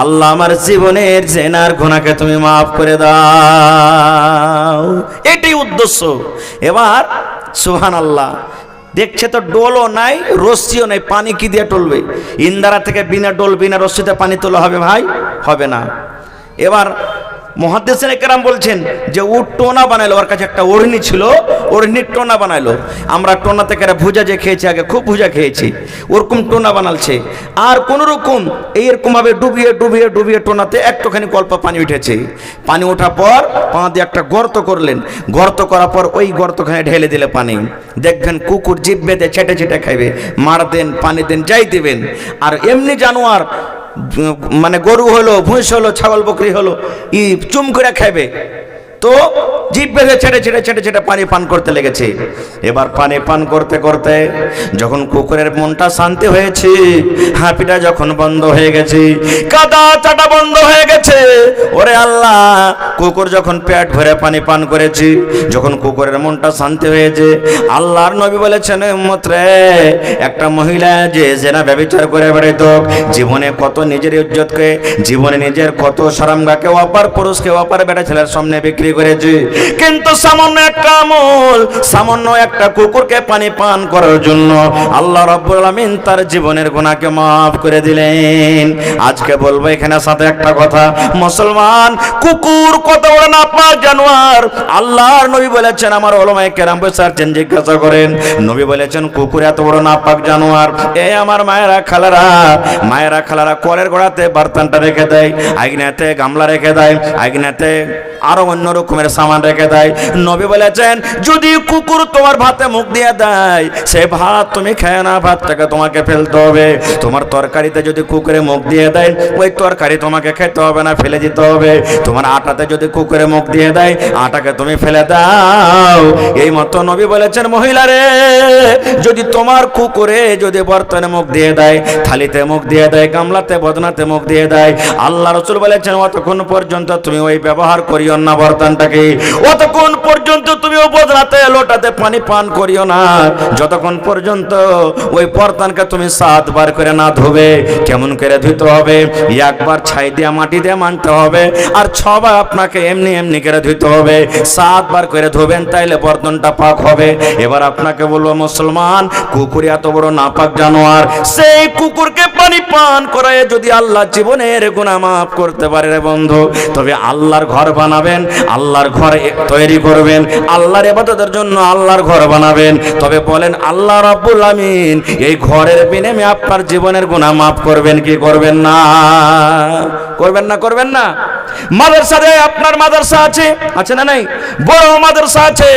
আল্লাহ আমার জীবনের জেনার গুনাহকে তুমি মাফ করে দাও। এটাই উদ্দেশ্য। এবার সুবহানাল্লাহ, দেখছে তো ডোলও নাই, রশ্মিও নাই, পানি কি দিয়ে টলবে? ইন্দারা থেকে বিনা ডোল বিনা রশ্মিতে পানি তোলা হবে ভাই? হবে না। এবার মুহাদ্দিসিনে কেরাম বলছেন যে ও টোনা বানাইলো, ওর কাছে একটা ওড়নি ছিল, ওড়নির টোনা বানাইলো। আমরা টোনা থেকে ভুজা যে খেয়েছি, আগে খুব ভুজা খেয়েছি, ওরকম টোনা বানালছে। আর কোন রকম এইরকমভাবে ডুবিয়ে ডুবিয়ে ডুবিয়ে টোনাতে একটুখানি অল্প পানি উঠেছে। পানি ওঠার পর পা দিয়ে একটা গর্ত করলেন, গর্ত করার পর ওই গর্তখানে ঢেলে দিলে পানি। দেখবেন কুকুর জিভ বেঁধে ছেটে ছেটে খাইবে, মার দেন পানি দেন যাই দিবেন। আর এমনি জানোয়ার মানে গরু হলো, ভুঁস হলো, ছাগল বকরি হলো, ই চুম করে খাইবে, তো জিভ বেঁধে ছেটে ছেটে ছেটে ছেটে পানি পান করতে লেগেছে। এবার পানি পান করতে করতে যখন কুকুরের মনটা শান্তি হয়েছে, হাঁপিটা যখন বন্ধ হয়ে গেছে, কাদা চাটা বন্ধ হয়ে গেছে, ওরে আল্লাহ, কুকুর যখন পেট ভরে পানি পান করেছি, যখন কুকুরের মনটা শান্তি হয়েছে, আল্লাহর নবী বলেছেন, উম্মত রে, একটা মহিলা যে জেনা ব্যভিচার করে বেড়াইতো, জীবনে কত নিজের ইজ্জতকে, জীবনে নিজের কত শরমগাকে অপার পুরুষকে অপার বেটা ছেলের সামনে বিক্রি করেছে, কিন্তু সামান্য একটা আমল, সামান্য একটা কুকুরকে পানি পান করার জন্য আল্লাহ রাব্বুল আলামিন তার জীবনের গুনাহকে মাফ করে দিলেন। আজকে বলবো এখানে সাথে একটা কথা, মুসলমান, কুকুর কত বড় নাপাক জানোয়ার। আল্লাহর নবী বলেছেন, আমার ওলামায়ে কেরাম বসেছেন, জিজ্ঞাসা করেন, নবী বলেছেন কুকুর এত বড় নাপাক জানোয়ার। এ আমার মায়েরা খালারা, মায়েরা খালারা কলের গোড়াতে বার্তানটা রেখে দেয়, আইগনাতে গামলা রেখে দেয়, আইগনাতে আরো অন্য রকমের সামান রেখে দেয়। নবী বলেছেন, যদি কুকুর তোমার ভাতে মুখ দিয়ে দেয়, সে ভাত তুমি খেয়ে না, ভাতটাকে তোমাকে ফেলতে হবে। তোমার তরকারিতে যদি কুকুরে মুখ দিয়ে দেয়, ওই তরকারি তোমাকে খেতে হবে না, ফেলে দিতে হবে। তোমার আটাতে যদি কুকুরে মুখ দিয়ে দেয়, আটাকে তুমি ফেলে দাও। এই মতো নবী বলেছেন, মহিলা রে, যদি তোমার কুকুরে যদি বর্তনে মুখ দিয়ে দেয়, থালিতে মুখ দিয়ে দেয়, গামলাতে বদনাতে মুখ দিয়ে দেয়, আল্লাহ রাসূল বলেছেন, অতক্ষণ পর্যন্ত তুমি ওই ব্যবহার করিও না বর্তনটাকে, অতক্ষণ পর্যন্ত তুমি ও বদনাতে লোটাতে পানি পান করিও না, যতক্ষণ পর্যন্ত ওই বর্তনকে তুমি 7 বার করে না ধোবে। কেমন করে ধুতে হবে? একবার ছাই দিয়ে মাটি দিয়ে মানতে হবে, আর 6 বার আপনাকে এমনি এমনি করে ধুতে হবে। 7 বার করে ধোবেন, তাইলে বর্তনটা পাক হবে। এবার আপনাকে বলবো, মুসলমান, কুকুর এত বড় নাপাক জানোয়ার, সেই কুকুরকে পানি পান করায় যদি আল্লাহ জীবনের গুনাহ মাফ করতে পারে রে বন্ধু, তবে আল্লাহর ঘর বানাবেন, আল্লাহর ঘর তৈরি করবেন, আল্লাহর ইবাদতের জন্য আল্লাহর ঘর বানাবেন। তবে বলেন, আল্লাহ রাব্বুল আমিন এই ঘরের বিনিময়ে আপনার জীবনের গুনাহ মাফ করবেন কি করবেন না? করবেন না? করবেন না? মাদ্রাসাতে আপনার মাদ্রাসা আছে, আছে না নাই? বড় মাদ্রাসা আছে,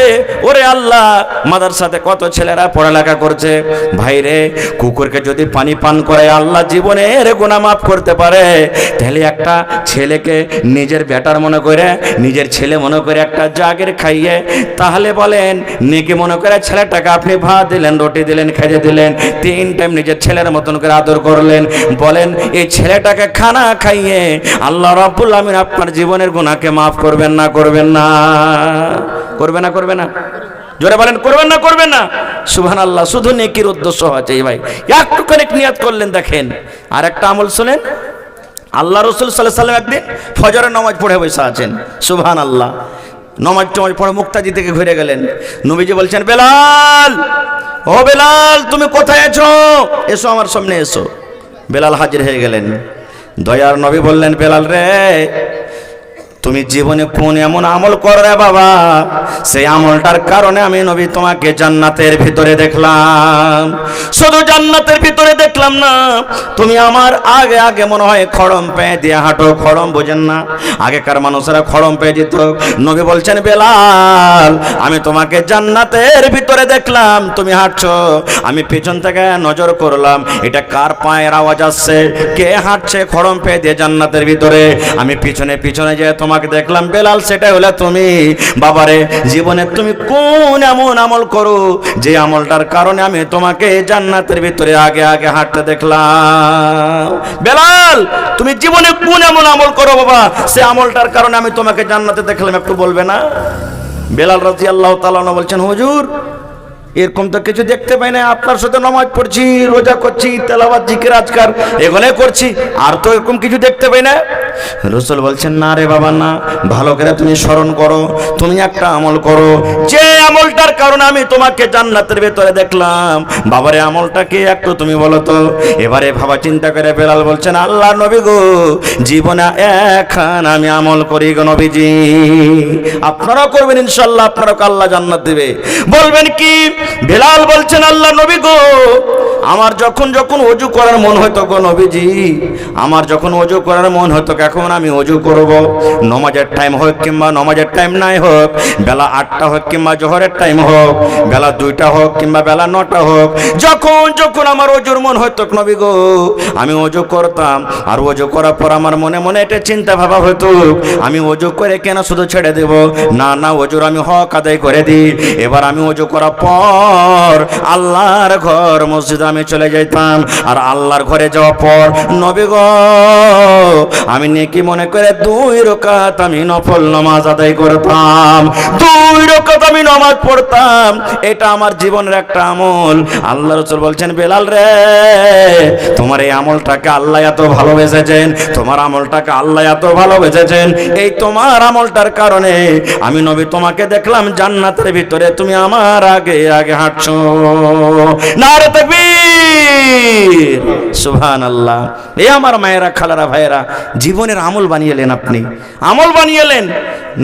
ওরে আল্লাহ, মাদ্রাসাতে কত ছেলেরা পড়ালেখা করছে। ভাইরে, কুকুরকে যদি পানি পান করে আল্লাহ জীবনের গুনাহ মাফ করতে পারে, তাহলে একটা ছেলেকে নিজের বেটার মনে করে, নিজের ছেলে মনে করে একটা জাগের খাইয়ে, তাহলে বলেন নেকি মনে করে ছেলেটাকে আপনি ভাত দিলেন, রুটি দিলেন, খেতে দিলেন, 3 টাইম নিজের ছেলের মতন করে আদর করলেন, বলেন এই ছেলেটাকে খানা খাইয়ে আল্লাহ রাব্বুল আমিন আপনার জীবনের গুনাহকে মাফ করবেন না? করবেন না? করবে না? করবে না? জোরে বলেন, করবেন না? করবেন না? সুবহানাল্লাহ। শুধু নেকির উদ্দেশ্য আছে ভাই, একটুখানি নিয়াত করলেন। দেখেন আর একটা আমল শুনেন, আল্লাহ রাসূল সাল্লাল্লাহু আলাইহি ওয়াসাল্লাম একদিন ফজরের নামাজ পড়ে বসে আছেন, সুবহানাল্লাহ, নামাজ পড়ে মুক্তাদি থেকে ঘুরে গেলেন। নবীজি বলছেন, বেলাল, ও বেলাল, তুমি কোথায় আছো? এসো আমার সামনে এসো। বেলাল হাজির হয়ে গেলেন। দয়ার নবী বললেন, বেলাল রে, তুমি জীবনে কোন এমন আমল করো রে বাবা, সেই আমলটার কারণে আমি নবী তোমাকে জান্নাতের ভিতরে দেখলাম। শুধু জান্নাতের ভিতরে দেখলাম না, তুমি আমার আগে আগে মনে হয় খড়ম পেয়ে দিয়ে হাঁটো। খড়ম বোঝেন না? আগেকার মানুষেরা খড়ম পেয়ে যেত। নবী বলছেন, বেলাল, আমি তোমাকে জান্নাতের ভিতরে দেখলাম, তুমি হাঁটছো, আমি পিছন থেকে নজর করলাম, এটা কার পায়ের আওয়াজ আসছে, কে হাঁটছে খড়ম পেয়ে দিয়ে জান্নাতের ভিতরে। আমি পিছনে পিছনে যে তোমাকে দেখলাম, বেলাল, সেটা হলো তুমি। বাবারে, জীবনে তুমি কোন এমন আমল করো যে আমলটার কারণে আমি তোমাকে জান্নাতের ভিতরে আগে আগে হাঁটতে দেখলাম? বেলাল, তুমি জীবনে কোন এমন আমল করো বাবা, সে আমলটার কারণে আমি তোমাকে জান্নাতে দেখলাম, একটু বলবে না? বেলাল রাদিয়াল্লাহু তাআলা বলছেন, হুজুর, এরকম তো কিছু দেখতে পাই না, আপনার সাথে নামাজ পড়ছি, রোজা করছি, তেলাওয়াত, জিকির, আজকার এগুলোই করছি, আর তো এরকম কিছু দেখতে পাই না। রাসূল বলছেন না রে বাবা না, ভালো করে তুমি স্মরণ করো, তুমি একটা আমল করো, যে আমলটার কারণে আমি তোমাকে জান্নাতের ভেতরে দেখলাম। বাবারে আমলটা কি একটু তুমি বলো তো। এবারে ভাবা চিন্তা করে বেলাল বলছেন, আল্লাহ নবী গো, জীবনে এখন আমি আমল করি গো নবীজি। আপনারাও করবেন ইনশাআল্লাহ, আপনারাও আল্লাহ জান্নাত দিবে। বলবেন কি? বেলাল বলছেন, আল্লাহ নবী গো, আমার যখন যখন ওযু করার মন হতো গো নবীজি, আমার যখন ওযু করার মন হতো, এখন আমি ওযু করব, নামাজের টাইম হোক কিংবা নামাজের টাইম নাই হোক, বেলা 8টা হোক কিংবা জোহরের টাইম হোক, বেলা 2টা হোক কিংবা বেলা 9টা হোক, যখন যখন আমার ওযুর মন হতো নবী গো, আমি ওযু করতাম। আর ওযু করার পর আমার মনে মনে এটা চিন্তা ভাবা হতো, আমি ওযু করে কেন শুধু ছেড়ে দেব, না না, ওযুর আমি হক আদায় করে দিই। এবার আমি ওযু করার পর আল্লাহর ঘর মসজিদে আমি চলে যেতাম। আর আল্লাহর ঘরে যাওয়ার পর নবী গো, আমি নেকি মনে করে 2 রাকাত আমি নফল নামাজ আদায় করতাম, 2 রাকাত আমি নামাজ পড়তাম। এটা আমার জীবনের একটা আমল। আল্লাহ রাসূল বলছেন, বেলাল রে, তোমার এই আমলটাকে আল্লাহ এত ভালোবেসেছেন, তোমার আমলটাকে আল্লাহ এত ভালোবেসেছেন, এই তোমার আমলটার কারণে আমি নবী তোমাকে দেখলাম জান্নাতের ভিতরে, তুমি আমার আগে আগে হাঁটছো। নারে তাকবীর, সুবহানাল্লাহ। এই আমার মায়েরা, খালারা, ভাইয়েরা, জীবনের আমল বানিয়েলেন আপনি, আমল বানিয়েলেন।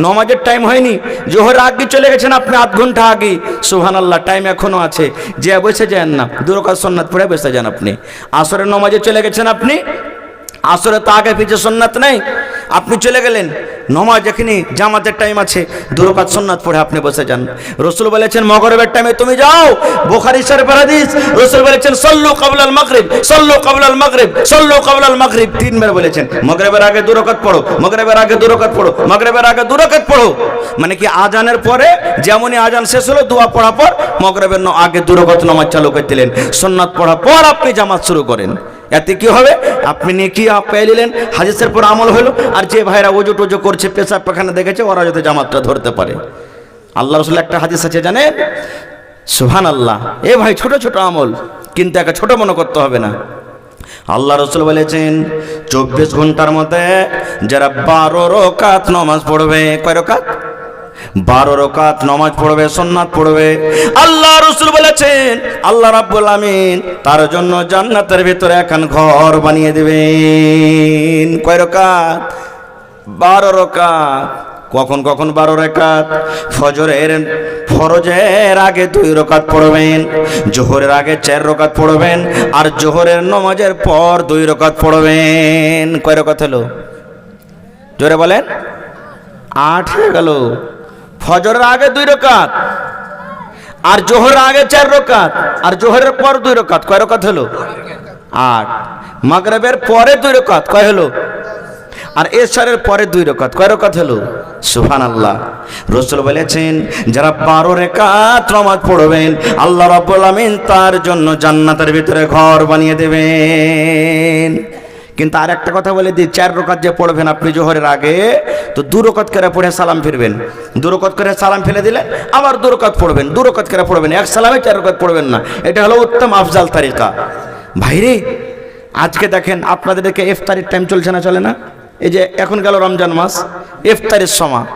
নামাজের টাইম হয়নি, জোহর আগে চলে গেছেন আপনি, 8 ঘন্টা আগে, সুবহানাল্লাহ, টাইম এখনো আছে, যে বসে যান না, 2 রাকাত সুন্নাত পড়ে বসে যান আপনি। আসরের নামাজে চলে গেছেন আপনি, আসরে তো আগে পিছে সুন্নাত নেই, আপনি চলে গেলেন, নামাজ এখানে জামাতের টাইম আছে, 2 রাকাত সুন্নাত পড়ে আপনি বসে যান। রাসূল বলেছেন মাগরিবের টাইমে তুমি যাও, বুখারী শরীফের হাদিস, রাসূল বলেছেন সাল্লু ক্বাবলাল মাগরিব, সাল্লু ক্বাবলাল মাগরিব, সাল্লু ক্বাবলাল মাগরিব, 3 বার বলেছেন। মাগরিবের আগে 2 রাকাত পড়ো, মাগরিবের আগে 2 রাকাত পড়ো, মাগরিবের আগে 2 রাকাত পড়ো। মানে কি, আজানের পরে যেমনই আজান শেষ হলো, দোয়া পড়ার পর মাগরিবের আগে 2 রাকাত নামাজ চালু করে দিলেন, সুন্নাত পড়ার পর আপনি জামাত শুরু করেন। এতে কি হবে? আপনি নেকি পেয়ে নিলেন, হাদিসের পর আমল হলো। আর যে ভাইরা ওযু টোজু করছে, পেশাব পায়খানা দেখেছে, ওরা যাতে জামাতটা ধরতে পারে। আল্লাহ রাসূল একটা হাদিস আছে জানেন, সুবহানাল্লাহ। এ ভাই, ছোট ছোট আমল, কিন্তু একা ছোট মনে করতে হবে না। আল্লাহ রাসূল বলেছেন 24 ঘন্টার মধ্যে যারা 12 রাকাত নামাজ পড়বে, কয় রাকাত? 12 রাকাত নামাজ পড়বে, সুন্নাত পড়বে, আল্লাহ রাসূল বলেছেন আল্লাহ রাব্বুল আমিন তার জন্য জান্নাতের ভিতরে একখান ঘর বানিয়ে দিবেন। কয় রাকাত? 12 রাকাত। কখন কখন 12 রাকাত? ফরজের আগে 2 রাকাত পড়বেন, জোহরের আগে 4 রাকাত পড়বেন, আর জোহরের নামাজের পর 2 রাকাত পড়বেন। কয় রাকাত হলো? জোরে বলেন। 8 হয়ে গেল। ফজরের আগে 2 রাকাত, আর জোহরের আগে 4 রাকাত, আর জোহরের পর 2 রাকাত। কয় রাকাত হলো? 8। মাগরিবের পরে 2 রাকাত, কয় হলো? আর এশারের পরে 2 রাকাত, কয় রাকাত হলো? সুবহানাল্লাহ। রাসূল বলেছেন যারা 12 রাকাত নামাজ পড়বেন, আল্লাহ রাব্বুল আমিন তার জন্য জান্নাতের ভিতরে ঘর বানিয়ে দেবেন। কিন্তু আর একটা কথা বলে দিই, 4 রাকাত যে পড়বেন আপনি জোহরের আগে, তো 2 রাকাত করে পড়ে সালাম ফিরবেন। 2 রাকাত করে সালাম ফেলে দিলে আবার 2 রাকাত পড়বেন, 2 রাকাত করে পড়বেন, এক সালামে 4 রাকাত পড়বেন না। এটা হলো উত্তম আফজাল তারিকা। ভাইরে, আজকে দেখেন আপনাদেরকে ইফতারির টাইম চলছে না, চলে না? এই যে এখন গেল রমজান মাস, ইফতারির সময়,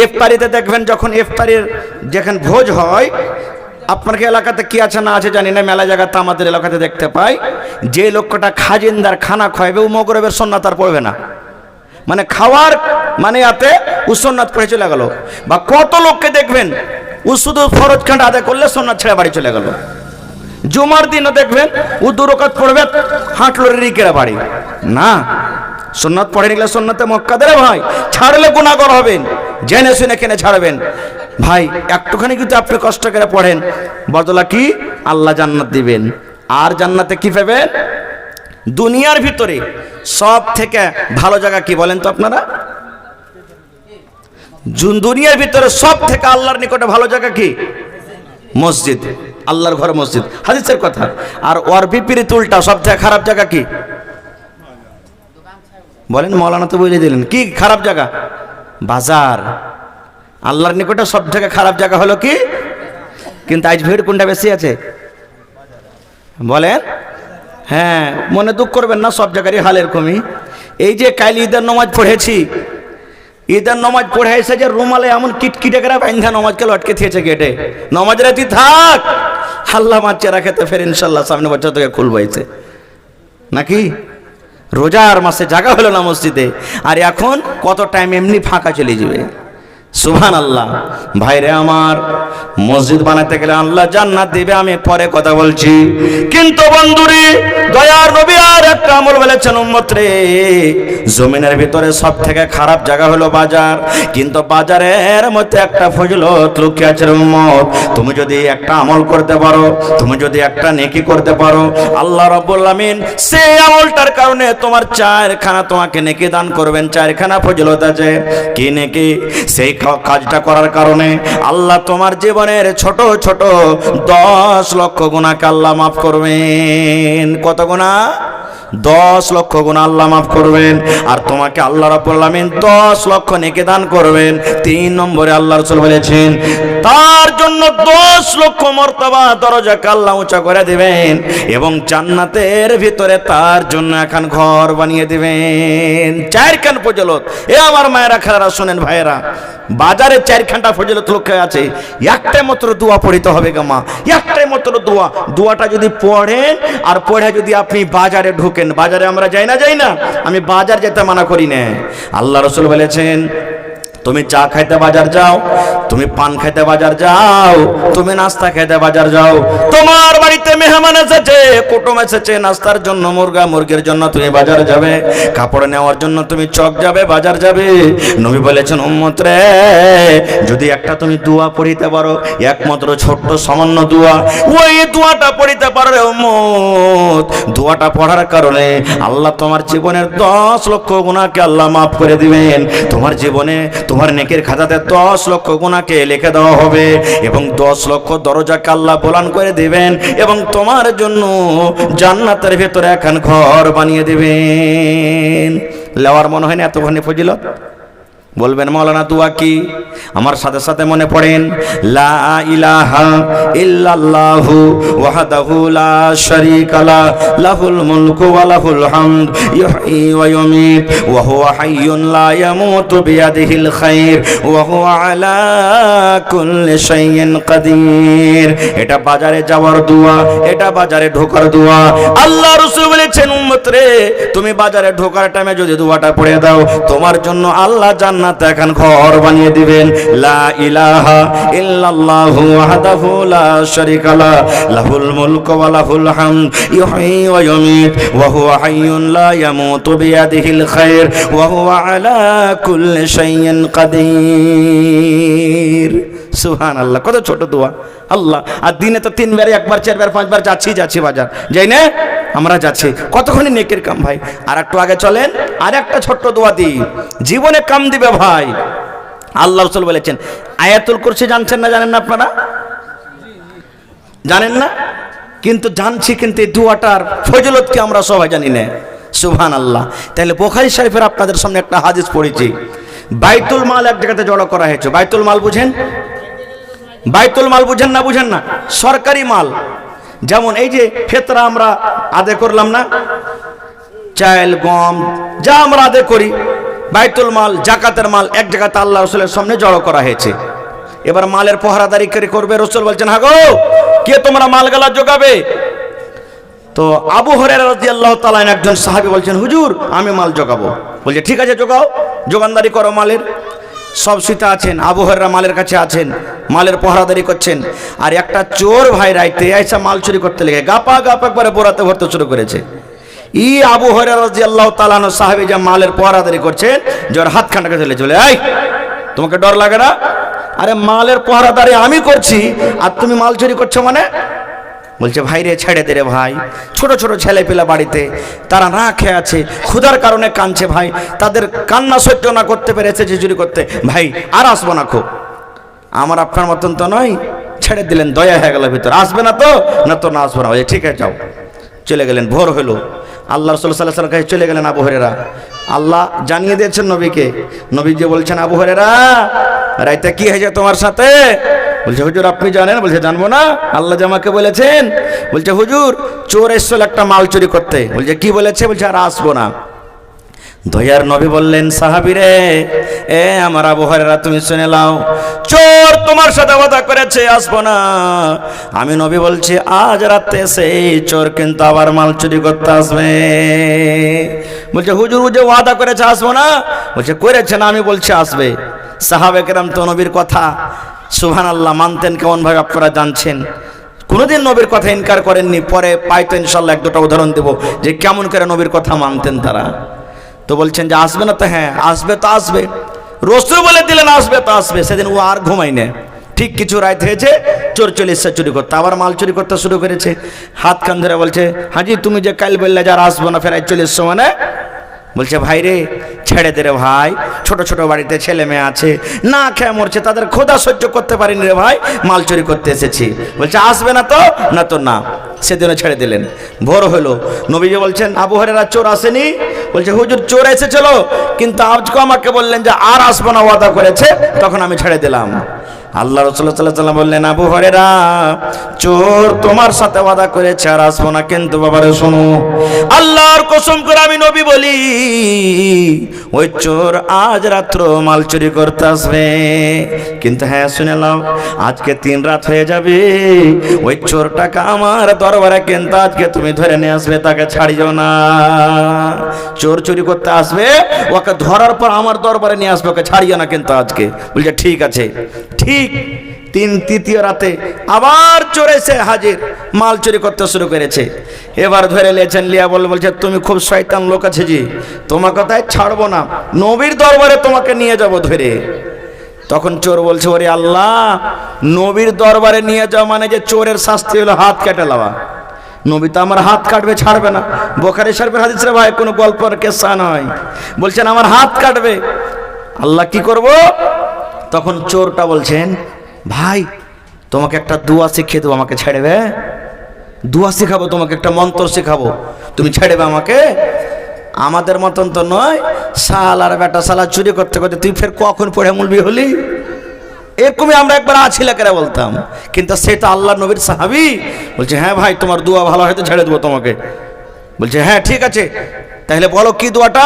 ইফতারিতে দেখবেন যখন ইফতারির যেখানে ভোজ হয়, আপনার এলাকাতে কি আছে না আছে জানি না, মেলা জায়গাতে আমাদের এলাকাতে দেখতে পাই, যে লোকটা খাজিনদার খানা খাওয়াবে ও মাগরিবের সুন্নাত আর পড়বে না। মানে খাওয়ার মানে এতে ও সুন্নাত পড়ে চলে গেল। বা কত লোককে দেখবেন ও শুধু ফরজ খান্ড আদায় করলে সুন্নাত ছেড়ে বাড়ি চলে গেল। জুমার দিনও দেখবেন ও 2 রাকাত পড়বে, হাঁটলো রিকেরা বাড়ি। না, সুন্নাত পড়ে নিলে সুন্নাতে মক্কাদের ভাই, ছাড়লে গুনাহগার হবেন, জেনে শুনে কেনে ছাড়বেন। ভাই একটুখানি কিন্তু আপনি কষ্ট করে পড়েন, বদলা কি? আল্লাহ জান্নাত দিবেন। আর জান্নাতে কি পাবেন? দুনিয়ার ভিতরে সব থেকে ভালো জায়গা কি বলেন তো আপনারা? দুনিয়ার ভিতরে সব থেকে আল্লাহর নিকটে ভালো জায়গা কি? মসজিদ, আল্লাহর ঘর মসজিদ, হাদিসের কথা। আর ওর বিপরীত উল্টা, সব থেকে খারাপ জায়গা কি বলেন? মৌলানা তো বলে দিলেন, কি খারাপ জায়গা? বাজার। আল্লাহর নিকটে সব থেকে খারাপ জায়গা হলো কি? কিন্তু আজ ভিড় কোনটা বেশি আছে বলেন? হ্যাঁ, মনে দুঃখ করবেন না, সব জায়গারই হাল এরকমই। এই যে কাল ঈদের নামাজ পড়েছি, ঈদের নামাজ পড়ে এসে যে রুমালে এমন কিটকিটে করে বান্ধা নামাজকে লটকে থিয়েছে গেটে, নামাজ রাতি থাক, আল্লাহ মাচ্চে রাখে তো ফের ইনশাল্লাহ সামনে বছর থেকে খুলবো এসে নাকি। রোজার মাসে জাগা হলো না মসজিদে, আর এখন কত টাইম এমনি ফাঁকা চলে যাবে। সুবহানাল্লাহ। ভাইরে আমার, মসজিদ বানাতে গেলে আল্লাহ জান্নাত দিবে, আমি পরে কথা বলছি। কিন্তু বন্ধুরে, দয়ার নবী আর একটা আমল বলেছেন, উম্মত রে, জমিনের ভিতরে সব থেকে খারাপ জায়গা হলো বাজার, কিন্তু বাজারের মধ্যে একটা ফজিলত লুকিয়ে আছে উম্মত। তুমি যদি একটা আমল করতে পারো, তুমি যদি একটা নেকি করতে পারো, আল্লাহ রাব্বুল আমিন সেই আমলটার কারণে তোমার চারখানা তোমাকে নেকি দান করবেন, চারখানা ফজিলত আছে। কি নেকি? সেই কাজটা করার কারণে আল্লাহ তোমার জীবনের ছোট ছোট 10 লক্ষ গুনাহকে আল্লাহ মাফ করবেন। কত গুনাহ? 10 লক্ষ গুনাহ আল্লাহ মাফ করবেন। আর তোমাকে আল্লাহ রাব্বুল আমিন 10 লক্ষ নেকি দান করবেন। 3 নম্বরে আল্লাহ রাসূল বলেছেন, তার জন্য 10 লক্ষ মর্তবা দরজাকে আল্লাহ উঁচা করে দিবেন, এবং জান্নাতের ভিতরে তার জন্য এখন ঘর বানিয়ে দিবেন। 4খান ফজিলত। এ আমার মায়েরা, খালারা, শুনেন ভাইয়েরা, বাজারে 4খানটা ফজিলত লক্ষ্য আছে। একটাই মাত্র দোয়া পড়িতে হবে গো মা, একটাই মাত্র দোয়া। দোয়াটা যদি পড়েন আর পড়ে যদি আপনি বাজারে ঢোকেন, বাজারে আমরা যাই না, আমি বাজার যেতে মানা করি না। আল্লাহ রাসূল বলেছেন, তুমি চা খাইতে বাজার যাও, তুমি পান খাইতে বাজার যাও, তুমি নাস্তা খাইতে বাজার যাও, তোমার বাড়িতে মেহমান এসেছে, কুটুম এসেছে, নাস্তার জন্য মুরগা মুরগির জন্য তুমি বাজার যাবে, কাপড় নেওয়ার জন্য তুমি চক যাবে, বাজার যাবে। নবী বলেছেন, উম্মত রে, যদি একটা তুমি দোয়া পড়িতে পারো, একমাত্র ছোট্ট সামান্য দোয়া, ওই দোয়াটা পড়িতে পারো রে উম্মত, দোয়াটা পড়ার কারণে আল্লাহ তোমার জীবনের 10 লক্ষ গুনাহকে আল্লাহ মাফ করে দিবেন। তোমার জীবনে তোমার নেকের খাতাতে 10 লক্ষ গুনাহকে লিখে দেওয়া হবে, এবং 10 লক্ষ দরজাকে আল্লাহ বলান করে দিবেন, এবং তোমার জন্য জান্নাতের ভেতরে এখন ঘর বানিয়ে দিবেন। লেওয়ার মনে হয় না এতখানি ফজিলত? বলবেন মাওলানা দোয়া কি? আমার সাথে সাথে মনে পড়েন, লা ইলাহা ইল্লাল্লাহু ওয়াহদাহু লা শারীকা লা, লাহুল মুলকু ওয়া লাহুল হামদ, ইহয়ী ওয়া ইউমীত ওয়া হুয়া হাইয়ুন লা ইয়ামুতু বিয়াদিহিল খায়র ওয়া হুয়া আলা কুল্লি শাইইন কাদির। এটা বাজারে যাওয়ার দোয়া, এটা বাজারে ঢোকার দোয়া। আল্লাহ রাসূল বলেছেন, উম্মত রে, তুমি বাজারে ঢোকার টাইমে যদি দোয়াটা পড়ে দাও, তোমার জন্য আল্লাহ জান্নাত এখন ঘর বানিয়ে দিবেন। লা ইলাহা ইল্লাল্লাহু ওয়াহদাহু লা শারীকা লা, লাহুল মুলকু ওয়া লাহুল হামদ, ইহয়ী ওয়া ইউমীত ওয়া হুয়া হাইয়ুন লা ইয়ামুতু বিয়াদিহিল খায়র ওয়া হুয়া আলা কুল্লি শাইইন কাদির। সুবহানাল্লাহ, কত ছোট দোয়া। আল্লাহ, আর দিনে তো 3 বার, 1 বার, 4 বার, 5 বার যাচ্ছি বাজার, যাই না? আমরা যাচ্ছি, কতক্ষণই নেকের কাম ভাই। আর একটু আগে চলেন, আর একটা ছোট্ট দোয়া দিই, জীবনে কাম দিবে ভাই। আল্লাহ রাসূল বলেছেন, আয়াতুল কুরসি জানছেন না? জানেন না আপনারা? জানেন না? কিন্তু জানছি, কিন্তু এই দোয়াটার ফজিলত কি আমরা সবাই জানি না। সুবহানাল্লাহ। তাহলে বুখারী শরীফের আপনাদের সামনে একটা হাদিস পড়েছি। বাইতুল মাল এক জায়গাতে জড়ো করা হয়েছে। বাইতুল মাল বুঝেন? বাইতুল মাল বুঝেন না? বুঝেন না? সরকারি মাল, যেমন এই যে ফেতরা আমরা আদায় করলাম না, চাল গম যা আমরা আদায় করি, বাইতুল মাল, জাকাতের মাল এক জায়গাতে আল্লাহ রাসূলের সামনে জড়ো করা হয়েছে। এবার মালের পহরাদারি করবে। রাসূল বলছেন, হ্যাঁ গো, কে তোমরা মালগালা জোগাবে? তো আবু হুরায়রা রাদিয়াল্লাহু তাআলা একজন সাহাবী বলছেন, হুজুর, আমি মাল জোগাবো। বলছে, ঠিক আছে, জোগাও, যোগানদারি করো মালের। সব শুতে আছেন, আবু হুরায়রা মালের কাছে আছেন, মালের পহরাদারি করছেন। আর একটা চোর ভাই রাইতে এসে মাল চুরি করতে লেগে গাপা একবারে বোরাতে ভরতে শুরু করেছে। আবু হুরায়রা রাদিয়াল্লাহু তাআলা আনহু সাহাবী যে মালের পহরাদারি করছেন, জোর হাত খানাকে চলে, এই তোমাকে ডর লাগে না? আরে মালের পহরাদারি আমি করছি, আর তুমি মাল চুরি করছো মানে? বলছে, ভাই রে, ছেড়ে দে রে ভাই, ছোট ছোট ছেলে পেলে বাড়িতে, তারা না খেয়ে আছে, ক্ষুধার কারণে কাঁদছে ভাই, তাদের কান্না সহ্য না করতে পেরেছে যে চুরি করতে, ভাই আর আসবো না, খো আমার আপনার মতন তো নয়। ছেড়ে দিলেন, দয়া হয়ে গেল ভিতর, আসবে না তো? না তো, না আসবো না। বলছে, ঠিক আছে, যাও। চলে গেলেন। ভোর হলো, আল্লাহ রাসূল সাল্লাল্লাহু আলাইহি ওয়াসাল্লাম কাছে চলে গেলেন আবু হুরায়রা। আল্লাহ জানিয়ে দিয়েছেন নবীকে। নবী যে বলছেন, আবু হুরায়রা, রাইতে কি হয়েছে তোমার সাথে? বলছে, হুজুর আপনি জানেন? বলছে, জানবো না, আল্লাহ যে আমাকে বলেছেন। বলছে, হুজুর, চোর এসেছিল একটা মাল চুরি করতে। বলছে, কি বলেছে? বলছে, আর আসবো না। দয়ার নবী বললেন, সাহাবীরে, এ আমার আবু হুরায়রা, তুমি শুনে নাও, চোর তোমার সাথে ওয়াদা করেছে আসবো না। আমি নবী বলছি, আজ রাতে সেই চোর কিন্তু আবার মাল চুরি করতে আসবে। বলছে, হুজুর যে ওয়াদা করেছে আসবো না, বলছে করেছে না, আমি বলছি আসবে। সাহাবে কেরাম তো নবীর কথা সুবহানাল্লাহ মানতেন কেমন ভাবে আপনারা জানছেন, কোনোদিন নবীর কথা ইনকার করেননি। পরে পাইতো ইনশাল্লাহ এক দুটো উদাহরণ দেব যে কেমন করে নবীর কথা মানতেন তারা। তো বলছেন যে আসবে না, তো হ্যাঁ আসবে, তো আসবে, রাসূল বলে দিলেন আসবে তো আসবে। সেদিন ও আর ঘুমাই না, ঠিক কিছু রাত হয়েছে, চোর চলে এসছে চুরি করতে, আবার মাল চুরি করতে শুরু করেছে। হাত কান ধরে বলছে, হাজি তুমি যে কাল বললে যারা আসবো না, ফেরাই চলে এসছো মানে? বলছে, ভাই রে ছেড়ে দে রে ভাই, ছোট ছোট বাড়িতে ছেলে মেয়ে আছে, না খেয়ে মরছে, তাদের ক্ষুধা সহ্য করতে পারিনি রে ভাই, মাল চুরি করতে এসেছি। বলছে আসবে না তো, না তো না। সেদিনও ছেড়ে দিলেন। ভোর হলো, নবীজি বলছেন, আবু হুরায়রা চোর আসেনি? বলছে, হুজুর চোর এসেছিল, কিন্তু আজকে আমাকে বললেন যে আর আসবো না, ওয়াদা করেছে, তখন আমি ছেড়ে দিলাম। আল্লাহ রাসূল সাল্লাল্লাহু আলাইহি ওয়াসাল্লাম বললেন, আবু হুরায়রা, চোর তোমার সাথে ওয়াদা করেছে আর আসবো না, কিন্তু বাবারে শোনো, আল্লাহর কসম করে আমি নবী বলি, ওই চোর আজ রাত্র মাল চুরি করতে আসবে। কিন্তু হ্যাঁ শুনে নাও, আজকে 3 রাত হয়ে যাবে, ওই চোরটাকে আমার দরবারে কিন্তু আজকে তুমি ধরে নিয়ে আসবে, তাকে ছাড়িও না। চোর চুরি করতে আসবে, ওকে ধরার পর আমার দরবারে নিয়ে আসবে, ওকে ছাড়িও না কিন্তু আজকে। বলছে ঠিক আছে। ঠিক তৃতীয় রাতে আবার চোর এসে হাজির, মাল চুরি করতে শুরু করেছে। এবার ধরে নিয়েছেন, লিয়া বলছে, তুমি খুব শয়তান লোক আছে জি, তোমার কথায় ছাড়বো না, নবীর দরবারে তোমাকে নিয়ে যাব ধরে। তখন চোর বলছে, ওরে আল্লাহ, নবীর দরবারে নিয়ে যাওয়া মানে যে চোরের শাস্তি হলো হাত কেটে নেওয়া। নবী তো আমার হাত কাটবে, ছাড়বে না। বুখারী শরীফের হাদিস রে ভাই, কোনো গল্পের কেসা নয়। বলছেন আমার হাত কাটবে, আল্লাহ কি করব? তখন চোরটা বলছেন, ভাই তোমাকে একটা দোয়া শিখিয়ে দেবো, আমাকে ছেড়েবে? দোয়া শেখাবো তোমাকে, একটা মন্ত্র শেখাবো, তুমি ছেড়েবে আমাকে? আমাদের মতন তো নয়, শাল আর বেটা শালা চুরি করতে করতে তুই ফের কখন পড়ে মুলবি হলি, এরকমই আমরা একবার আছি লেকেরা বলতাম। কিন্তু সেটা আল্লাহ নবীর সাহাবী। বলছে, হ্যাঁ ভাই তোমার দোয়া ভালো হয়তো ছেড়ে দেবো তোমাকে। বলছে, হ্যাঁ ঠিক আছে, তাহলে বলো কি দোয়াটা?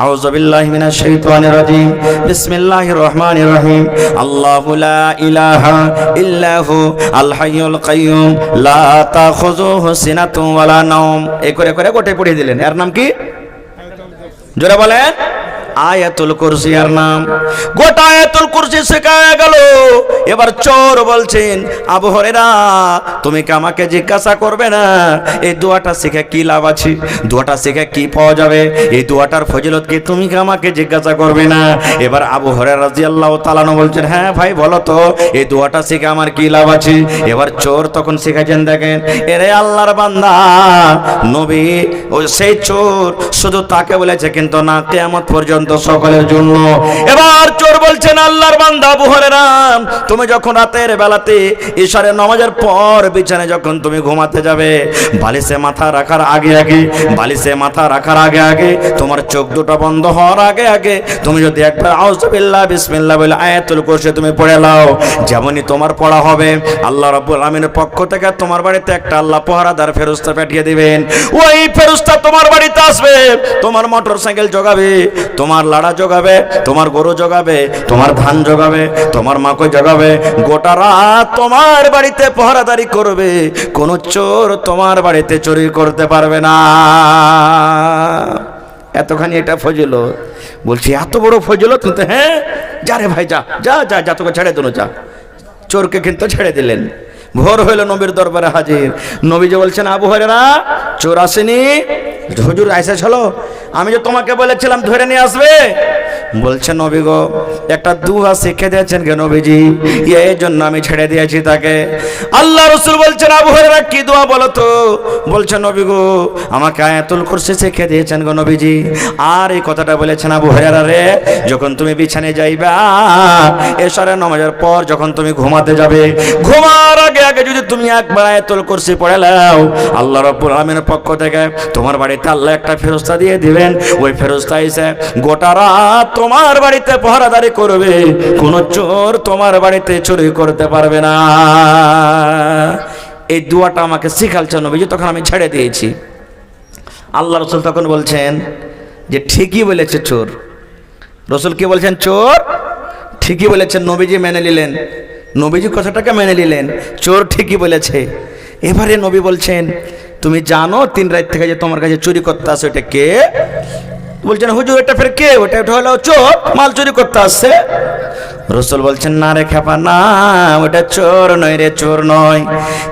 আউযু বিল্লাহি মিনাশ শাইতানির রাজিম, বিসমিল্লাহির রহমানির রহিম, আল্লাহু লা ইলাহা ইল্লাহু আল হাইয়ুল কাইয়্যুম লা তাখুযুহু সিনাতুন ওয়ালা নাওম। এই করে করে গোটে পড়িয়ে দিলেন। এর নাম কি? জোরে বলেন। আয়াতুল কুরসি এর নাম। গোটা আয়াতুল কুরসি শেখায়া গেল। এবার চোর বলছেন, আবু হুরায়রা তুমি কি আমাকে জিজ্ঞাসা করবে না এই দোয়াটা শিখে কি লাভ আছে, দোয়াটা শিখে কি পাওয়া যাবে, এই দোয়াটার ফজিলত কি, তুমি কি আমাকে জিজ্ঞাসা করবে না? এবার আবু হুরায়রা রাদিয়াল্লাহু তাআলা আনহু বলছেন, হ্যাঁ ভাই বলো তো এই দোয়াটা শিখে আমার কি লাভ আছে। এবার চোর তখন শিখাচ্ছেন, দেখেন এরে আল্লাহর বান্দা, নবী ওই সেই চোর শুধু তাকে বলেছে কিন্তু না, কিয়ামত পর্যন্ত সকলের জন্য। এবার চোর বলছেন, আল্লাহর বান্দা আবু হুরায়রা, তুমি যখন রাতের বেলাতে ইশারের নামাজের পর বিছানায় যখন তুমি ঘুমাতে যাবে, বালিশে মাথা রাখার আগে আগে, বালিশে মাথা রাখার আগে আগে, তোমার চোখ দুটো বন্ধ হওয়ার আগে আগে তুমি যদি একবার আউযু বিল্লাহ বিসমিল্লাহ বলে আয়াতুল কুরসি তুমি পড়ে নাও, যেমনই তোমার পড়া হবে আল্লাহ রাব্বুল আমিনের পক্ষ থেকে তোমার বাড়িতে একটা আল্লাহ পাহারাদার ফেরেশতা পাঠিয়ে দিবেন। ওই ফেরেশতা তোমার বাড়িতে আসবে, তোমার মোটরসাইকেল জোগাবে, তোমার লাড়া জোগাবে, তোমার গরু জোগাবে, তোমার ধান জোগাবে, তোমার মাকই জোগাবে, গোটা রাত তোমার বাড়িতে পাহারাদারি করবে, কোন চোর তোমার বাড়িতে চুরি করতে পারবে না। এতখানি এটা ফজিলত। বলছি এত বড় ফজিলত? হ্যাঁ, যা রে ভাই যা যা যা যা, তোকে ছেড়ে দিল, যা। চোরকে কিন্তু ছেড়ে দিলেন। ভোর হইল, নবীর দরবারে হাজির। নবী যে বলছেন, আবু হুরায়রা চোর আসেনি? হুজুর এসেছিল, আমি যে তোমাকে বলেছিলাম ধরে নিয়ে আসবে। বলছে, নবী গো একটা দোয়া শিখে দিয়েছেন কে নবীজি, এই জন্য আমি ছেড়ে দিয়েছি তাকে। আল্লাহ রাসূল বলছেন, আবু হুরায়রা কি দোয়া বলো তো? বলছে, নবী গো আমাকে আয়াতুল কুরসি শিখে দিয়েছেন গো নবীজি। আর এই কথাটা বলেছেন, আবু হুরায়রা রে, যখন তুমি বিছানায় যাইবা এশারের নামাজের পর যখন তুমি ঘুমাতে যাবে, ঘুমার আগে আগে যদি তুমি একবার আয়াতুল কুরসি পড়ে নাও, আল্লাহ রাব্বুল আমিনের পক্ষ থেকে তোমার বাড়িতে আল্লাহ একটা ফেরেশতা দিয়ে দিবেন। ওই ফেরেশতা এসে গোটা রাত তোমার বাড়িতে পাহারাদারি করবে, কোন চোর তোমার বাড়িতে চুরি করতে পারবে না। এই দোয়াটা আমাকে শিখালছেন নবীজি, তখন আমি ছেড়ে দিয়েছি। আল্লাহ রাসূল তখন বলছেন, যে ঠিকই বলেছে চোর। রসুল কি বলছেন? চোর ঠিকই বলেছেন। নবীজি মেনে নিলেন, নবীজি কথাটাকে মেনে নিলেন, চোর ঠিকই বলেছে। এবারে নবী বলছেন, তুমি জানো 3 রাত থেকে যে তোমার কাছে চুরি করতে আসে ওটা কে? বলছেন হুজুর এটা ফের কে? ওটা হলো চোর, মাল চুরি করতে আসছে। রসুল বলছেন, না রে খেপা, না, ওটা চোর নয় রে, চোর নয়।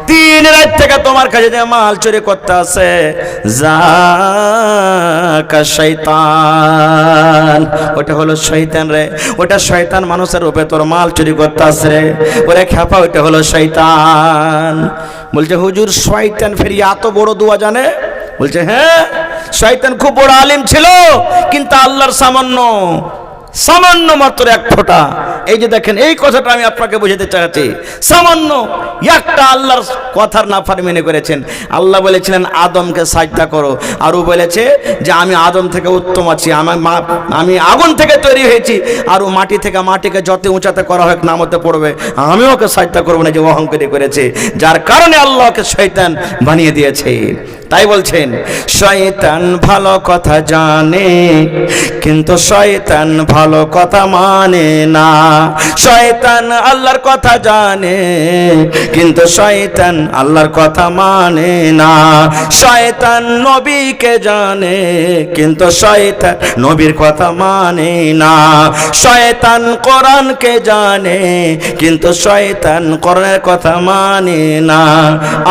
3 রাত থেকে তোমার কাছে যে মাল চুরি করতে আসে, জাকা শয়তান, ওটা হলো শয়তান রে, ওটা শয়তান মানুষের রূপে তোর মাল চুরি করতে আসে রে। ওরে খেপা, ওটা হলো শয়তান। বলছে হুজুর শয়তান ফের এত বড় দোয়া জানে? বলছে হ্যাঁ, শয়তান খুব বড় আলিম ছিল, কিন্তু আল্লাহর সামান্য মাত্র 1 ফোঁটা। এই যে দেখেন, এই কথাটা আমি আপনাকে বোঝাতে চাচ্ছি। সামান্য একটা আল্লাহর কথার নাফরমানি করেছেন। আল্লাহ বলেছিলেন আদমকে সাজদা করো, আর ও বলেছে যে আমি আদম থেকে উত্তম আছি, আমি আগুন থেকে তৈরি হয়েছি, আর ও মাটিকে যত উঁচাতে করা হোক নামতে পড়বে, আমি ওকে সাজদা করবো না, যে অহংকারী করেছে, যার কারণে আল্লাহকে শয়তান বানিয়ে দিয়েছে। তাই বলছেন শয়তান ভালো কথা জানে, কিন্তু শয়তান ভালো কথা মানে না। শয়তান আল্লাহর কথা জানে, কিন্তু শয়তান আল্লাহর কথা মানে না। শয়তান নবীকে জানে, কিন্তু শয়তান নবীর কথা মানে না। শয়তান কোরআনকে জানে, কিন্তু শয়তান কোরআনের কথা মানে না।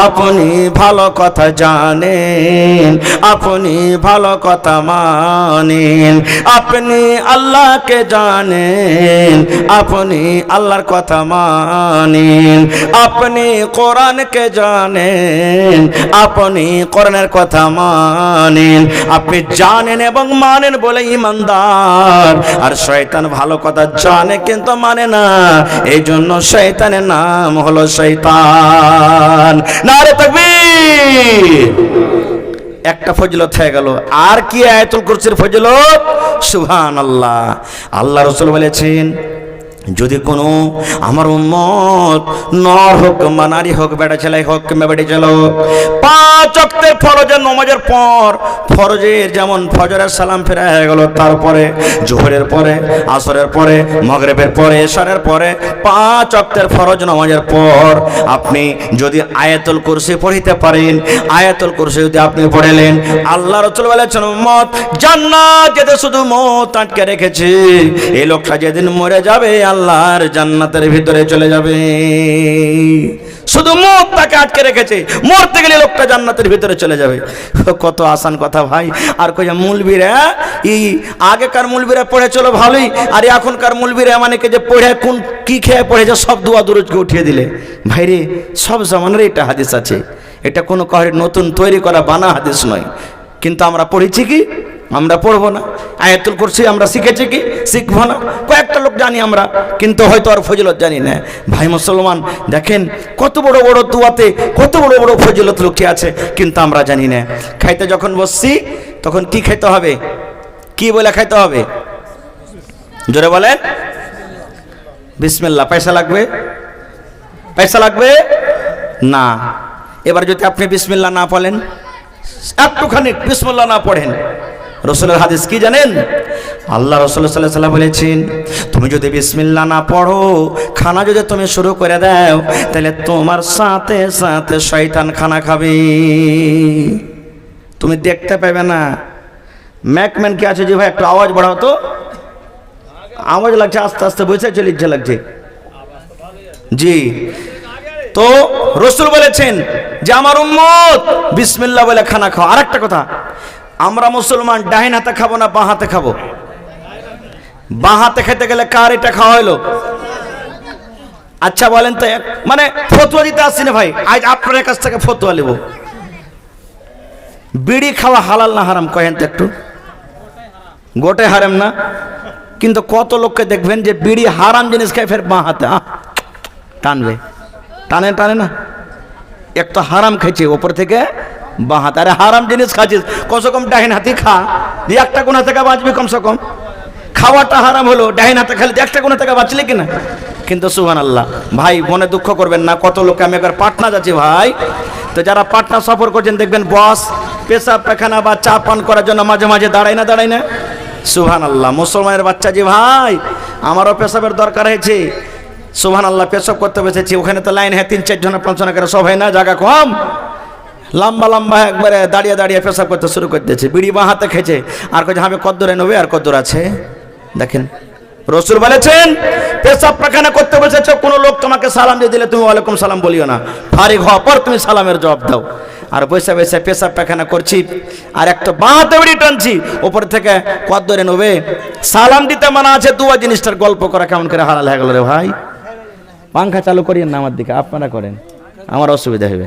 আপনি ভালো কথা জানেন, আপনি ভালো কথা মানেন, আপনি আল্লাহকে জানেন, আপনি আল্লাহর কথা মানেন, আপনি কোরআনকে জানেন, আপনি কোরআনের কথা মানেন। আপনি জানেন এবং মানেন বলে ঈমানদার। আর শয়তান ভালো কথা জানে কিন্তু মানে না, এই জন্য শয়তানের নাম হলো শয়তান। নারে তাকবীর। একটা ফজিলত হয়ে গেল। আর কি আয়াতুল কুরসির ফজিলত? সুবহানাল্লাহ। আল্লাহ রাসূল বলেছেন, যদি কোনো আমার উম্মত নর হোক বা নারী হোক, বেটা ছেলে হোক কিংবা বেটি ছেলে হোক, 5 ওয়াক্তের ফরজের নামাজের পর, ফরজের যেমন ফজরের সালাম ফেরা হয়ে গেল, তারপরে জোহরের পরে, আসরের পরে, মাগরিবের পরে, ইশারের পরে, 5 ওয়াক্তের ফরজ নামাজের পর আপনি যদি আয়াতুল কুরসি পড়িতে পারেন, আয়াতুল কুরসি যদি আপনি পড়লেন, আল্লাহ রাসূল বলেছেন উম্মত জান্নাত যেতে শুধু মত আটকে রেখেছে, এই লোকটা যেদিন মরে যাবে আল্লাহর জান্নাতের ভিতরে চলে যাবে। শুধু মত তাকে আটকে রেখেছে, মরতে গেলে লোকটা জান্নাতের ভিতরে চলে যাবে। কত আসান কথা ভাই। আর কই মুলবিরা, এই আগেকার মুলবিরা পড়ে চলো ভালোই, আর এখনকার মুলবিরা মানে যে পড়ে কোন কি খেয়ে পড়েছে সব দোয়া দুরুদকে উঠিয়ে দিলে। ভাইরে সব জামানার এটা হাদিস আছে, এটা কোনো কাহির নতুন তৈরি করা বানা হাদিস নয়। কিন্তু আমরা পড়েছি কি? আমরা পড়বো না। আয়াতুল কুরসি আমরা শিখেছি কি? শিখবো না। কয়েকটা লোক জানি আমরা, কিন্তু হয়তো আর ফজিলত জানি না। ভাই মুসলমান দেখেন, কত বড় বড় দুয়াতে কত বড় বড় ফজিলত লুকিয়ে আছে, কিন্তু আমরা জানি না। খাইতে যখন বসছি তখন কি খাইতে হবে? কি বলে খাইতে হবে? জোরে বলেন। বিসমিল্লাহ। পয়সা লাগবে? পয়সা লাগবে না। এবার যদি আপনি বিসমিল্লাহ না পড়েন, একটুখানি বিসমিল্লাহ না পড়েন, রাসূলের হাদিস কি জানেন? আল্লাহ রাসূল সাল্লাল্লাহু আলাইহি ওয়াসাল্লাম বলেছেন, তুমি যদি বিসমিল্লাহ না পড়ো, খানা যদি তুমি শুরু করে দাও, তাহলে তোমার সাথে সাথে শয়তান খানা খাবে, তুমি দেখতে পাবে না। ম্যাকম্যান কি আছে? যে ভাই একটু আওয়াজ বাড়াও তো, আওয়াজ লাগছে আস্তে আস্তে, বসে চলে ইচ্ছে লাগছে। জি, তো রাসূল বলেছেন যে আমার উম্মত বিসমিল্লাহ বলে খানা খাও। আর একটা কথা, আমরা মুসলমান ডাইন হাতে খাবো না বাঁ হাতে খাবো? বাঁ হাতে খেতে গেলে কার এটা খাওয়া হলো? আচ্ছা বলেন তো, মানে ফতোয়া দিতে আসছি না ভাই, আজ আপনার কাছ থেকে ফতোয়া নেব। বিড়ি খাওয়া হালাল না হারাম কহেন তো একটু? গোটাই হারাম না? কিন্তু কত লোককে দেখবেন যে বিড়ি হারাম জিনিস খায়, ফের বাঁ হাতে টানবে, টানে টানে না, একটা হারাম খাইছে ওপর থেকে বাঁ হাতে। আরে হারাম জিনিস খাচ্ছিস, কমসে কম ডাইন হাতে খা, দিয়ে একটা কোণা থেকে বাঁচবি। কমসে কম খাওয়াটা হারাম হলো, ডাইন হাতে খালি একটা কোণা থেকে বাঁচলে কিনা। কিন্তু সুবহানাল্লাহ ভাই, মনে দুঃখ করবেন না, কত লোকে আমি একবার পাটনা যাচ্ছি ভাই, তো যারা পাটনা সফর করছেন দেখবেন বস পেশাব পায়খানা বা চা পান করার জন্য মাঝে মাঝে দাঁড়ায় না? সুবহানাল্লাহ। মুসলমানের বাচ্চা যে ভাই আমারও পেশাবের দরকার হয়েছে, সুবহানাল্লাহ, পেশাব করতে বসেছি, ওখানে তো লাইন হ্যাঁ 3-4 জন 5 জন করে সব হয় না, জায়গা কম, লম্বা লম্বা একবারে দাঁড়িয়ে পেশাব করতে শুরু করে দিয়েছে, বিড়ি বাঁ হাতে খেয়েছে, আর কয়েছে আমি কদ্দুরে নেবে আর কদ্দুর আছে। দেখেন রসুল বলেছেন পেশাব পায়খানা করতে বসেছো, কোনো লোক তোমাকে সালাম দিয়ে দিলে তুমি ওয়ালাইকুম সালাম বলিও না, ফারিগ হওয়ার পর তুমি সালামের জবাব দাও। আর বসে বসে পেশাব পায়খানা করছি আর একটা বাঁহাতে বেড়ি টানছি, ওপর থেকে কদ্দুরে নেবে সালাম দিতে মানা আছে, দুয়া জিনিসটার গল্প করা কেমন করে হালাল হয়ে গেল রে ভাই। পাংখা চালু করিয়েন না আমার দিকে, আপনারা করেন, আমার অসুবিধা হবে।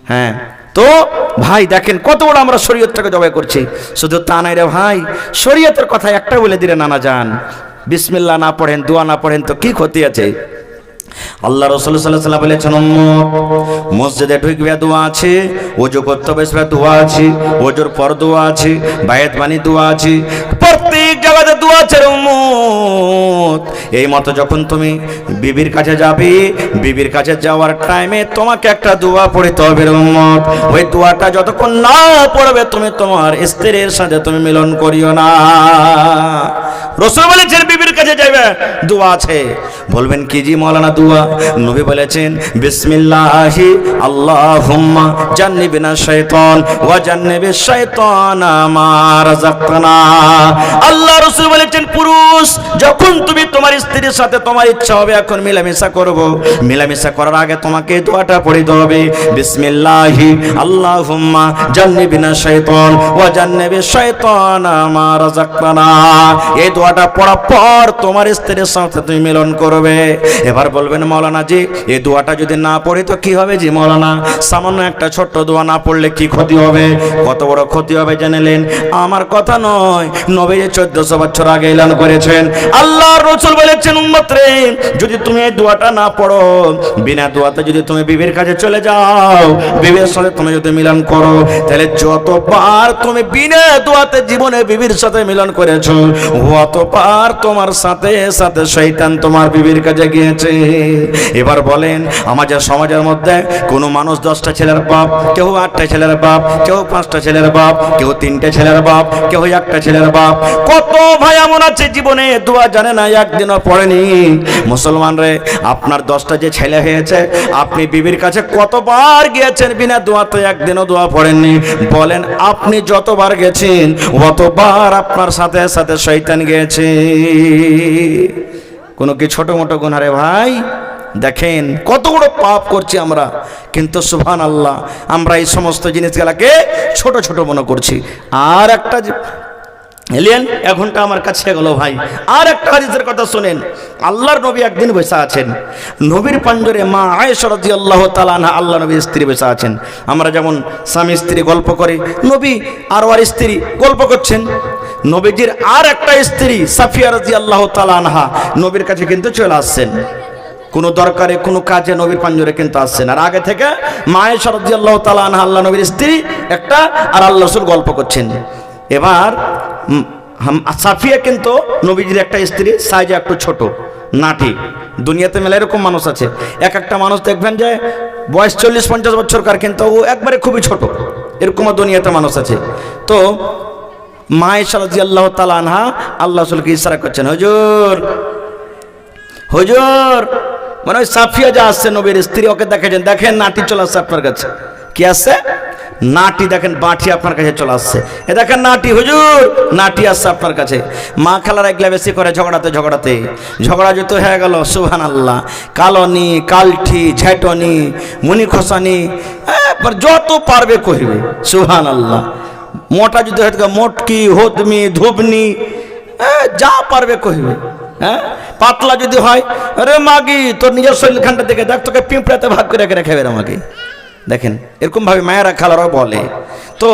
হ্যাঁ তো ভাই দেখেন কত বড় আমরা শরীয়তটাকে জবাই করছি। শুধু তা নাই রে ভাই, শরীয়তের কথা একটা বলে দিলে নানা যান, বিসমিল্লাহ না পড়েন, দোয়া না পড়েন তো কি ক্ষতি আছে? আল্লাহ রাসূল সাল্লাল্লাহু আলাইহি ওয়াসাল্লাম বলেছেন মসজিদে ঢুকবে দোয়া আছে, ওযু করতে বসবে দোয়া আছে, ওযুর পর দোয়া আছে, বায়াত বাণী দোয়া আছে, প্রত্যেক জায়গাতে দোয়া আছে উম্মত। এই মতো যখন তুমি বিবির কাছে যাবে, বিবির কাছে যাওয়ার টাইমে তোমাকে একটা দোয়া পড়তে হবে উম্মত। ওই দোয়াটা যতক্ষণ না পড়বে তুমি তোমার স্ত্রীর সাথে তুমি মিলন করিও না। রাসূল বলেছেন বিবির কাছে যাবে দোয়া আছে, বলবেন কি জি মাওলানা দোয়া? নবী বলেছেন বিসমিল্লাহি আল্লাহুম্মা জান্নিবনা শাইতান ওয়া জান্নিবিশ শাইতানা মা রাযাকতানা। আল্লাহ রাসূল বলেছেন পুরুষ যখন তুমি তোমার স্ত্রীর সাথে তোমার ইচ্ছা হবে এখন মিলামিশা করব, মিলামিশা করার আগে তোমাকে দোয়াটা পড়তে হবে বিসমিল্লাহি আল্লাহুম্মা জান্নিবনা শাইতান ওয়া জান্নিবিশ শাইতানা মা রাযাকতানা। এই দোয়াটা পড়ার পর তোমার স্ত্রীর সাথে তুমি মিলন করবে। এবার বলবেন মাওলানা জি এই দোয়াটা যদি না পড়ি তো কি হবে? জি মাওলানা সামান্য একটা ছোট্ট দোয়া না পড়লে কি ক্ষতি হবে? কত বড় ক্ষতি হবে জানেন? আমার কথা নয়, নবী 1400 বছর আগে এলান করেছেন। আল্লাহর রাসূল বলেছেন উম্মত রে যদি তুমি এই দোয়াটা না পড়ো, বিনা দোয়াতে যদি তুমি বিবির কাছে চলে যাও, বিবির সাথে তুমি যদি মিলন করো, তাহলে যতবার তুমি বিনা দোয়াতে জীবনে বিবির সাথে মিলন করেছো অতবার তোমার সাথে সাথে শয়তান তোমার বিবির কাছে গিয়েছে। এবার বলেন আমাদের সমাজের মধ্যে কোনো মানুষ 10টা ছেলের বাপ, কেউ 8টা ছেলের বাপ, কেউ 5টা ছেলের বাপ, কেউ 3টে ছেলের বাপ, কেউ 1টা ছেলের বাপ। কত ভাই এমন আছে জীবনে দোয়া জানে না, একদিনও পড়েনি। মুসলমান রে আপনার 10টা যে ছেলে হয়েছে আপনি বিবির কাছে কতবার গিয়েছেন বিনা দোয়াতে? একদিনও দোয়া পড়েননি। বলেন আপনি যতবার গেছেন অতবার আপনার সাথে সাথে শয়তান গিয়েছে। কোনো কি ছোট মোটো গুনাহ রে ভাই? দেখেন কত বড় পাপ করছি আমরা, কিন্তু সুবহানাল্লাহ আমরা এই সমস্ত জিনিসগুলোকে ছোট ছোট মনে করছি। আর একটা এলিয়েন এখনটা আমার কাছে গেল ভাই, আর একটা হাদিসের কথা শুনেন। আল্লাহর নবী একদিন বসে আছেন, নবীর পাঞ্জরে মা আয়েশা রাদিয়াল্লাহু তাআলা আনহা আল্লাহ নবীর স্ত্রী বসে আছেন। আমরা যেমন স্বামী স্ত্রী গল্প করি, নবী আর ওর স্ত্রী গল্প করছেন। নবীজির আর একটা স্ত্রী সাফিয়া রাদিয়াল্লাহু তাআলা আনহা নবীর কাছে কিন্তু চলে আসছেন, কোনো দরকারে কোনো কাজে নবীর পাঞ্জরে কিন্তু আসছেন। আর আগে থেকে মা আয়েশা রাদিয়াল্লাহু তাআলা আনহা আল্লাহ নবীর স্ত্রী একটা, আর আল্লাহ রাসূল গল্প করছেন। এবার সাফিয়া কিন্তু নবীজির একটা স্ত্রী, সাইজে একটু ছোট, নাটি। দুনিয়াতে মেলা এরকম মানুষ আছে, এক একটা মানুষ দেখবেন যে বয়স 40-50 বছরকার কিন্তু ও একবারে খুবই ছোট, এরকমও দুনিয়াতে মানুষ আছে। তো মা আয়েশা রাদিয়াল্লাহু তাআলা আনহা আল্লাহ রাসূলকে ইশারা করছেন, হুজুর হুজুর, মানে ওই সাফিয়া যা আসছে নবীর স্ত্রী, ওকে দেখেছেন, দেখেন নাটি চলে আসছে আপনার কাছে। কি আসছে? নাটি। দেখেন বাঁটি আপনার কাছে চলে আসছে, এ দেখেন নাটি, হুজুর নাটি আসছে আপনার কাছে। মা খালারা এগুলা বেশি করে ঝগড়াতে ঝগড়া যেতে হয়ে গেল সুবহানাল্লাহ, কালনি কালঠি ঝেটনি মুনি খসানি যত পারবে কহিবে সুবহানাল্লাহ। মোটা যদি হয়ে থাকে মোটকি হোদমি ধুবনি যা পারবে কহিবে। হ্যাঁ পাতলা যদি হয়, আরে মাগি তোর নিজের শরীরখানটা দেখে দেখ, তোকে পিঁপড়াতে ভাগ করে খাবে আমাকে। দেখেন এরকম ভাবে মায়েরা খালারাও বলে। তো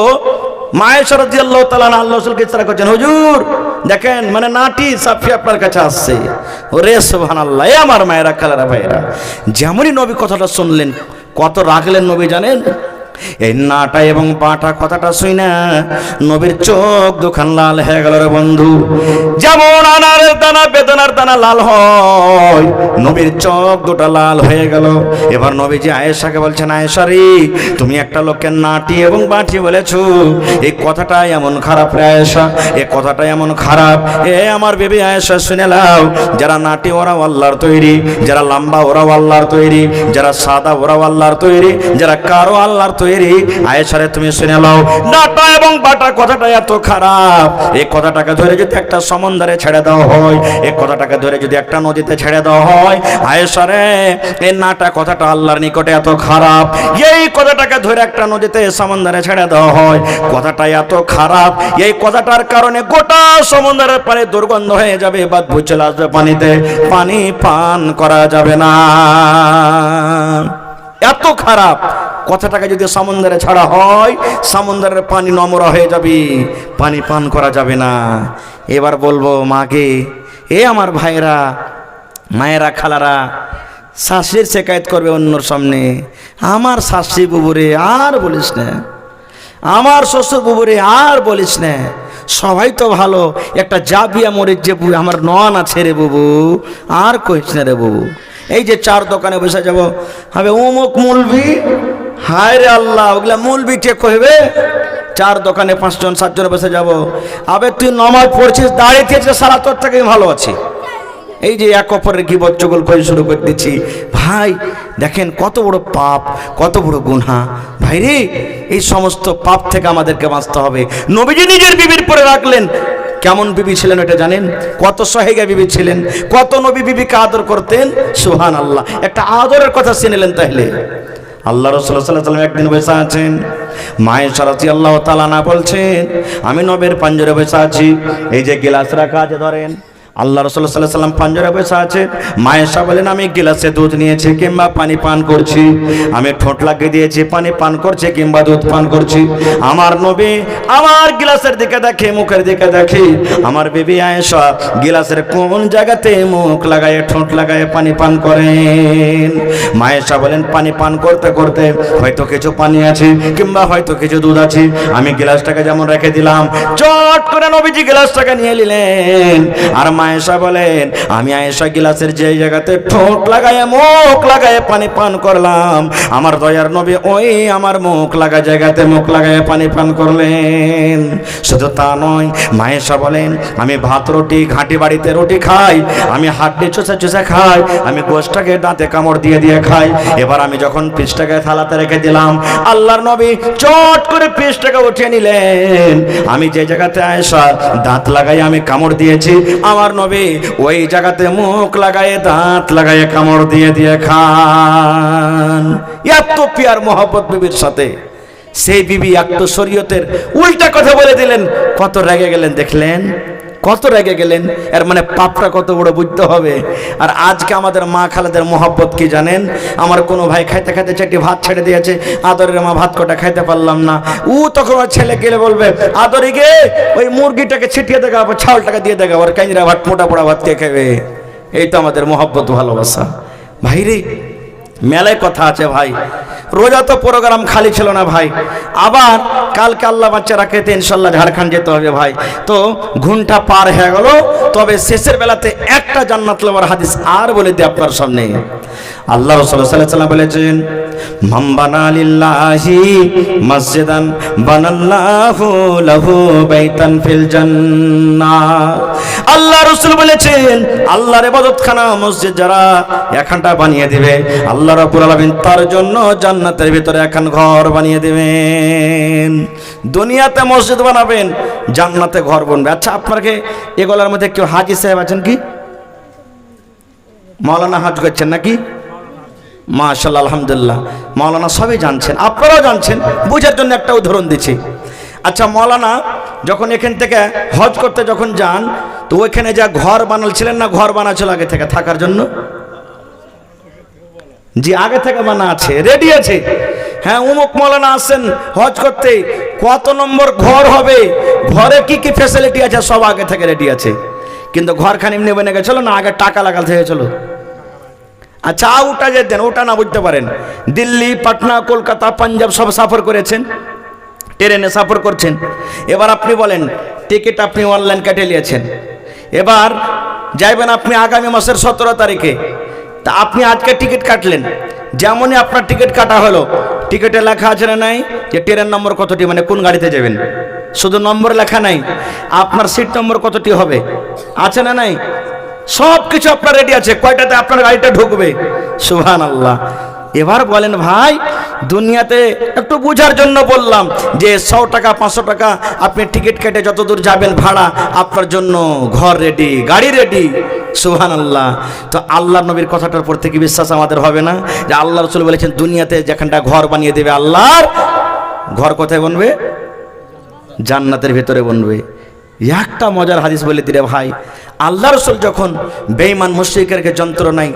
মা আয়েশা রাদিয়াল্লাহু তাআলা আল্লাহ রাসূলকে ইশারা করছেন, হুজুর দেখেন মানে নাটি সাফিয়া আপনার কাছে আসছে। ওরে সুবহানাল্লাহ, এ আমার মায়েরা খালারা ভাইয়েরা, যেমনই নবী কথাটা শুনলেন কত রাগলেন নবী জানেন? এই নাটা এবং পাটা কথাটা শুই না নবীর চোখ দুখান লাল হয়ে গেল রে বন্ধু। যেমন আনারের দানা বেদনার দানা লাল হয়, নবীর চোখ দুটা লাল হয়ে গেল। এবার নবীজি আয়েশাকে বলছেন, আয়েশা রে, তুমি একটা লোককে নাটি এবং বাটি বলেছো, এই কথাটা এমন খারাপ রে আয়েশা, এই কথাটা এমন খারাপ। এ আমার বেবি আয়েশা শুনে নাও, যারা নাটি ওরাও আল্লাহর তৈরি, যারা লম্বা ওরাও আল্লাহর তৈরি, যারা সাদা ওরাও আল্লাহর তৈরি, যারা কারো আল্লাহর তৈরি। আয়েশারে তুমি শুনে নাও, নাটা এবং বাটা কথাটা এত খারাপ, এই কথাটাকে ধরে যদি একটা সমুদ্রে ছেড়ে দেওয়া হয়, এই কথাটাকে ধরে যদি একটা নদীতে ছেড়ে দেওয়া হয়, আয়েশারে এই নাটা কথাটা আল্লাহর নিকটে এত খারাপ, এই কথাটাকে ধরে একটা নদীতে সমুদ্রে ছেড়ে দেওয়া হয়, কথাটা এত খারাপ, এই কথাটার কারণে গোটা সমুদ্রের পানি দুর্গন্ধ হয়ে যাবে, বদবু চলে আসবে পানিতে, পানি পান করা যাবে না। এত খারাপ কথাটাকে যদি সমুদ্রে ছাড়া হয়, সমুদ্রের পানি নোংরা হয়ে যাবে, পানি পান করা যাবে না। এবার বলবো মাকে, এ আমার ভাইরা, মায়েরা, খালারা, শাশুড়ির শেকায়ত করবে অন্যর সামনে, আমার শাশুড়ি বুবুরে আর বলিস না, আমার শ্বশুর বুবুরে আর বলিস না, সবাই তো ভালো, একটা জাবিয়া মরিচ যে আমার নন আছে রে বুবু, আর কইস না রে বুবু। এই যে চার দোকানে বসে যাব, হবে অমুক মুলবি, হায় রে আল্লাহ, ওগুলা মুলবি কে কইবে? চার দোকানে 5 জন 7 জন বসে যাব, আবে তুই নামাজ পড়ছিস, দাঁড়িয়েছিস, সারা তোর থেকে ভালো আছি। এই যে এক অপরের গীবত চুগল করে শুরু করে দিচ্ছি। ভাই দেখেন কত বড় পাপ, কত বড় গুনাহ। ভাই রে, এই সমস্ত পাপ থেকে আমাদেরকে বাঁচতে হবে। নবীজি নিজের বিবির পরে রাখলেন, কেমন বিবি ছিলেন এটা জানেন? কত সহেগা বিবি ছিলেন, কত নবী বিবিকে আদর করতেন, সুবহানাল্লাহ। একটা আদরের কথা শুনলেন তাহলে। আল্লাহ রাসূল সাল্লাল্লাহু আলাইহি ওয়াসাল্লাম একদিন বসে আছেন, মায়েশা রাদিয়াল্লাহু তাআলা না বলছেন, আমি নবীর পাঞ্জরে বসে আছি, এই যে গিলাস রাখা আছে ধরেন, আল্লাহ রাসূল সাল্লাল্লাহু আলাইহি ওয়াসাল্লাম পাঞ্জরে বসে আছে, মায়েশা বলেন, আমি গিলাসে দুধ নিয়েছি কিংবা পানি পান করছি, আমি ঠোঁট লাগিয়ে দিয়েছি, পানি পান করছি কিংবা দুধ পান করছি। আমার নবী আমার গিলাসের দিকে দেখে, মুখের দিকে দেখে, আমার বিবি আয়েশা গিলাসের কোন জায়গাতে মুখ লাগায়, ঠোঁট লাগায় পানি পান করেন। মায়েশা বলেন, পানি পান করতে করতে হয়তো কিছু পানি আছে কিংবা হয়তো কিছু দুধ আছে, আমি গিলাসটাকে যেমন রেখে দিলাম, চট করে নবীজি গিলাসটাকে নিয়ে নিলেন। আর আয়েশা বলেন, আমি আয়েশা গিলাসের যে জায়গাতে ঠোঁট লাগায়, মুখ লাগায় পানি পান করলাম, আমার দয়ার নবী ওই আমার মুখ লাগা জায়গাতে মুখ লাগায় পানি পান করলেন। শুধু তা নয়, আয়েশা বলেন, আমি ভাত রুটি ঘাঁটি বাড়িতে রুটি খাই, আমি হাড্ডি চুষে চুষে খাই, আমি গোশটাকে দাঁতে কামড় দিয়ে দিয়ে খাই। এবার আমি যখন পিসটাকে থালাতে রেখে দিলাম, আল্লাহর নবী চট করে পিসটাকে উঠিয়ে নিলেন। আমি যে জায়গাতে আয়েশা দাঁত লাগাই আমি কামড় দিয়েছি, আমার নবী ওই জায়গাতে মুখ লাগায়, দাঁত লাগায় কামড় দিয়ে দিয়ে খান। এত পিয়ার মোহব্বত বিবির সাথে, সেই বিবি একটু শরীয়তের উল্টা কথা বলে দিলেন, কত রেগে গেলেন দেখলেন, কত রেগে গেলেন। এর মানে পাপটা কত বড় বুঝতে হবে। আর আজকে আমাদের মা খালাদের মোহব্বত কি জানেন? আমার কোনো ভাই খাইতে খাইতে চারটি ভাত ছেড়ে দিয়েছে, আদরের মা ভাত কটা খাইতে পারলাম না, ও তখন ওর ছেলে গেলে বলবে, আদরে গে ওই মুরগিটাকে ছিটিয়ে দেখা, ছাউলটাকে দিয়ে দেখা, ওর কাইরা ভাত মোটা পোড়া ভাত কে খাবে। এই তো আমাদের মোহব্বত, ভালোবাসা। ভাই রে, মেলায় কথা আছে ভাই, রোজা তো প্রোগ্রাম খালি ছিল না ভাই। আবার কালকে আল্লাহ বাচ্চা রাখতে ইনশাল্লাহ ঝাড়খণ্ড যেতে হবে ভাই। তো ঘন্টা পার হয়ে গেল, তবে শেষের বেলাতে একটা জান্নাত লওয়ার হাদিস আর বলে দিই আপনার সামনে। আল্লাহ রাসূল সাল্লাল্লাহু আলাইহি ওয়াসাল্লাম বলেছেন, মান বানা লিল্লাহি মসজিদান বানাল্লাহু লাহু বাইতান ফিল জান্নাহ। আল্লাহ রাসূল বলেছেন, আল্লাহর ইবাদতখানা মসজিদ যারা এখানটা বানিয়ে দিবে, আল্লাহ রাব্বুল আলামিন তার জন্য জান্নাতের ভিতরে এখন ঘর বানিয়ে দিবেন। দুনিয়াতে মসজিদ বানাবেন, জান্নাতে ঘর বানাবে। আচ্ছা, আপনাকে এগুলোর মধ্যে কেউ হাজী সাহেব আছেন কি? মাওলানা হজ করছেন নাকি? মাশাআল্লাহ, আলহামদুলিল্লাহ, মাওলানা সবই জানছেন, আপনারাও জানছেন, বুঝার জন্য একটা উদাহরণ দিচ্ছি। আচ্ছা, মাওলানা যখন এখান থেকে হজ করতে যখন যান, তো ওইখানে যা ঘর বানাচ্ছিলেন না, ঘর বানাচ্ছিল আগে থেকে থাকার জন্য? জি, আগে থেকে বানা আছে, রেডি আছে। হ্যাঁ, অমুক মাওলানা আসেন হজ করতে, কত নম্বর ঘর হবে, ঘরে কি কি ফ্যাসিলিটি আছে, সব আগে থেকে রেডি আছে। কিন্তু ঘরখানি এমনি বনে গেছিল না, আগে টাকা লাগাতে হয়েছিল। আচ্ছা ওটা যে দেন, ওটা না বুঝতে পারেন, দিল্লি, পাটনা, কলকাতা, পাঞ্জাব সব সফর করেছেন, ট্রেনে সফর করছেন। এবার আপনি বলেন টিকিট আপনি অনলাইন কেটে নিয়েছেন, এবার যাইবেন আপনি আগামী মাসের 17 তারিখে। তা আপনি আজকে টিকিট কাটলেন, যেমনই আপনার টিকিট কাটা হলো, টিকিটে লেখা আছে না নাই যে ট্রেন নম্বর কতটি, মানে কোন গাড়িতে যাবেন, শুধু নম্বর লেখা নাই, আপনার সিট নম্বর কতটি হবে, আছে না নাই? সব কিছু আপনার রেডি আছে, কয়টাতে আপনার গাড়িটা ঢুকবে। সুবহানাল্লাহ। এবার বলেন ভাই, দুনিয়াতে একটু বোঝার জন্য বললাম যে 100 টাকা 500 টাকা আপনি টিকিট কেটে যত দূর যাবেন ভাড়া, আপনার জন্য ঘর রেডি, গাড়ি রেডি। সুবহানাল্লাহ। তো আল্লাহ নবীর কথাটার পর থেকে বিশ্বাস আমাদের হবে না যে আল্লাহ রাসূল বলেছেন দুনিয়াতে যেখানটা ঘর বানিয়ে দেবে আল্লাহর ঘর কোথায় বনবে? জান্নাতের ভিতরে বনবে। একটা মজার হাদিস বলে দিলে ভাই, আল্লাহ রাসূল যখন বেঈমান মুশরিকদেরকে যন্ত্রণায়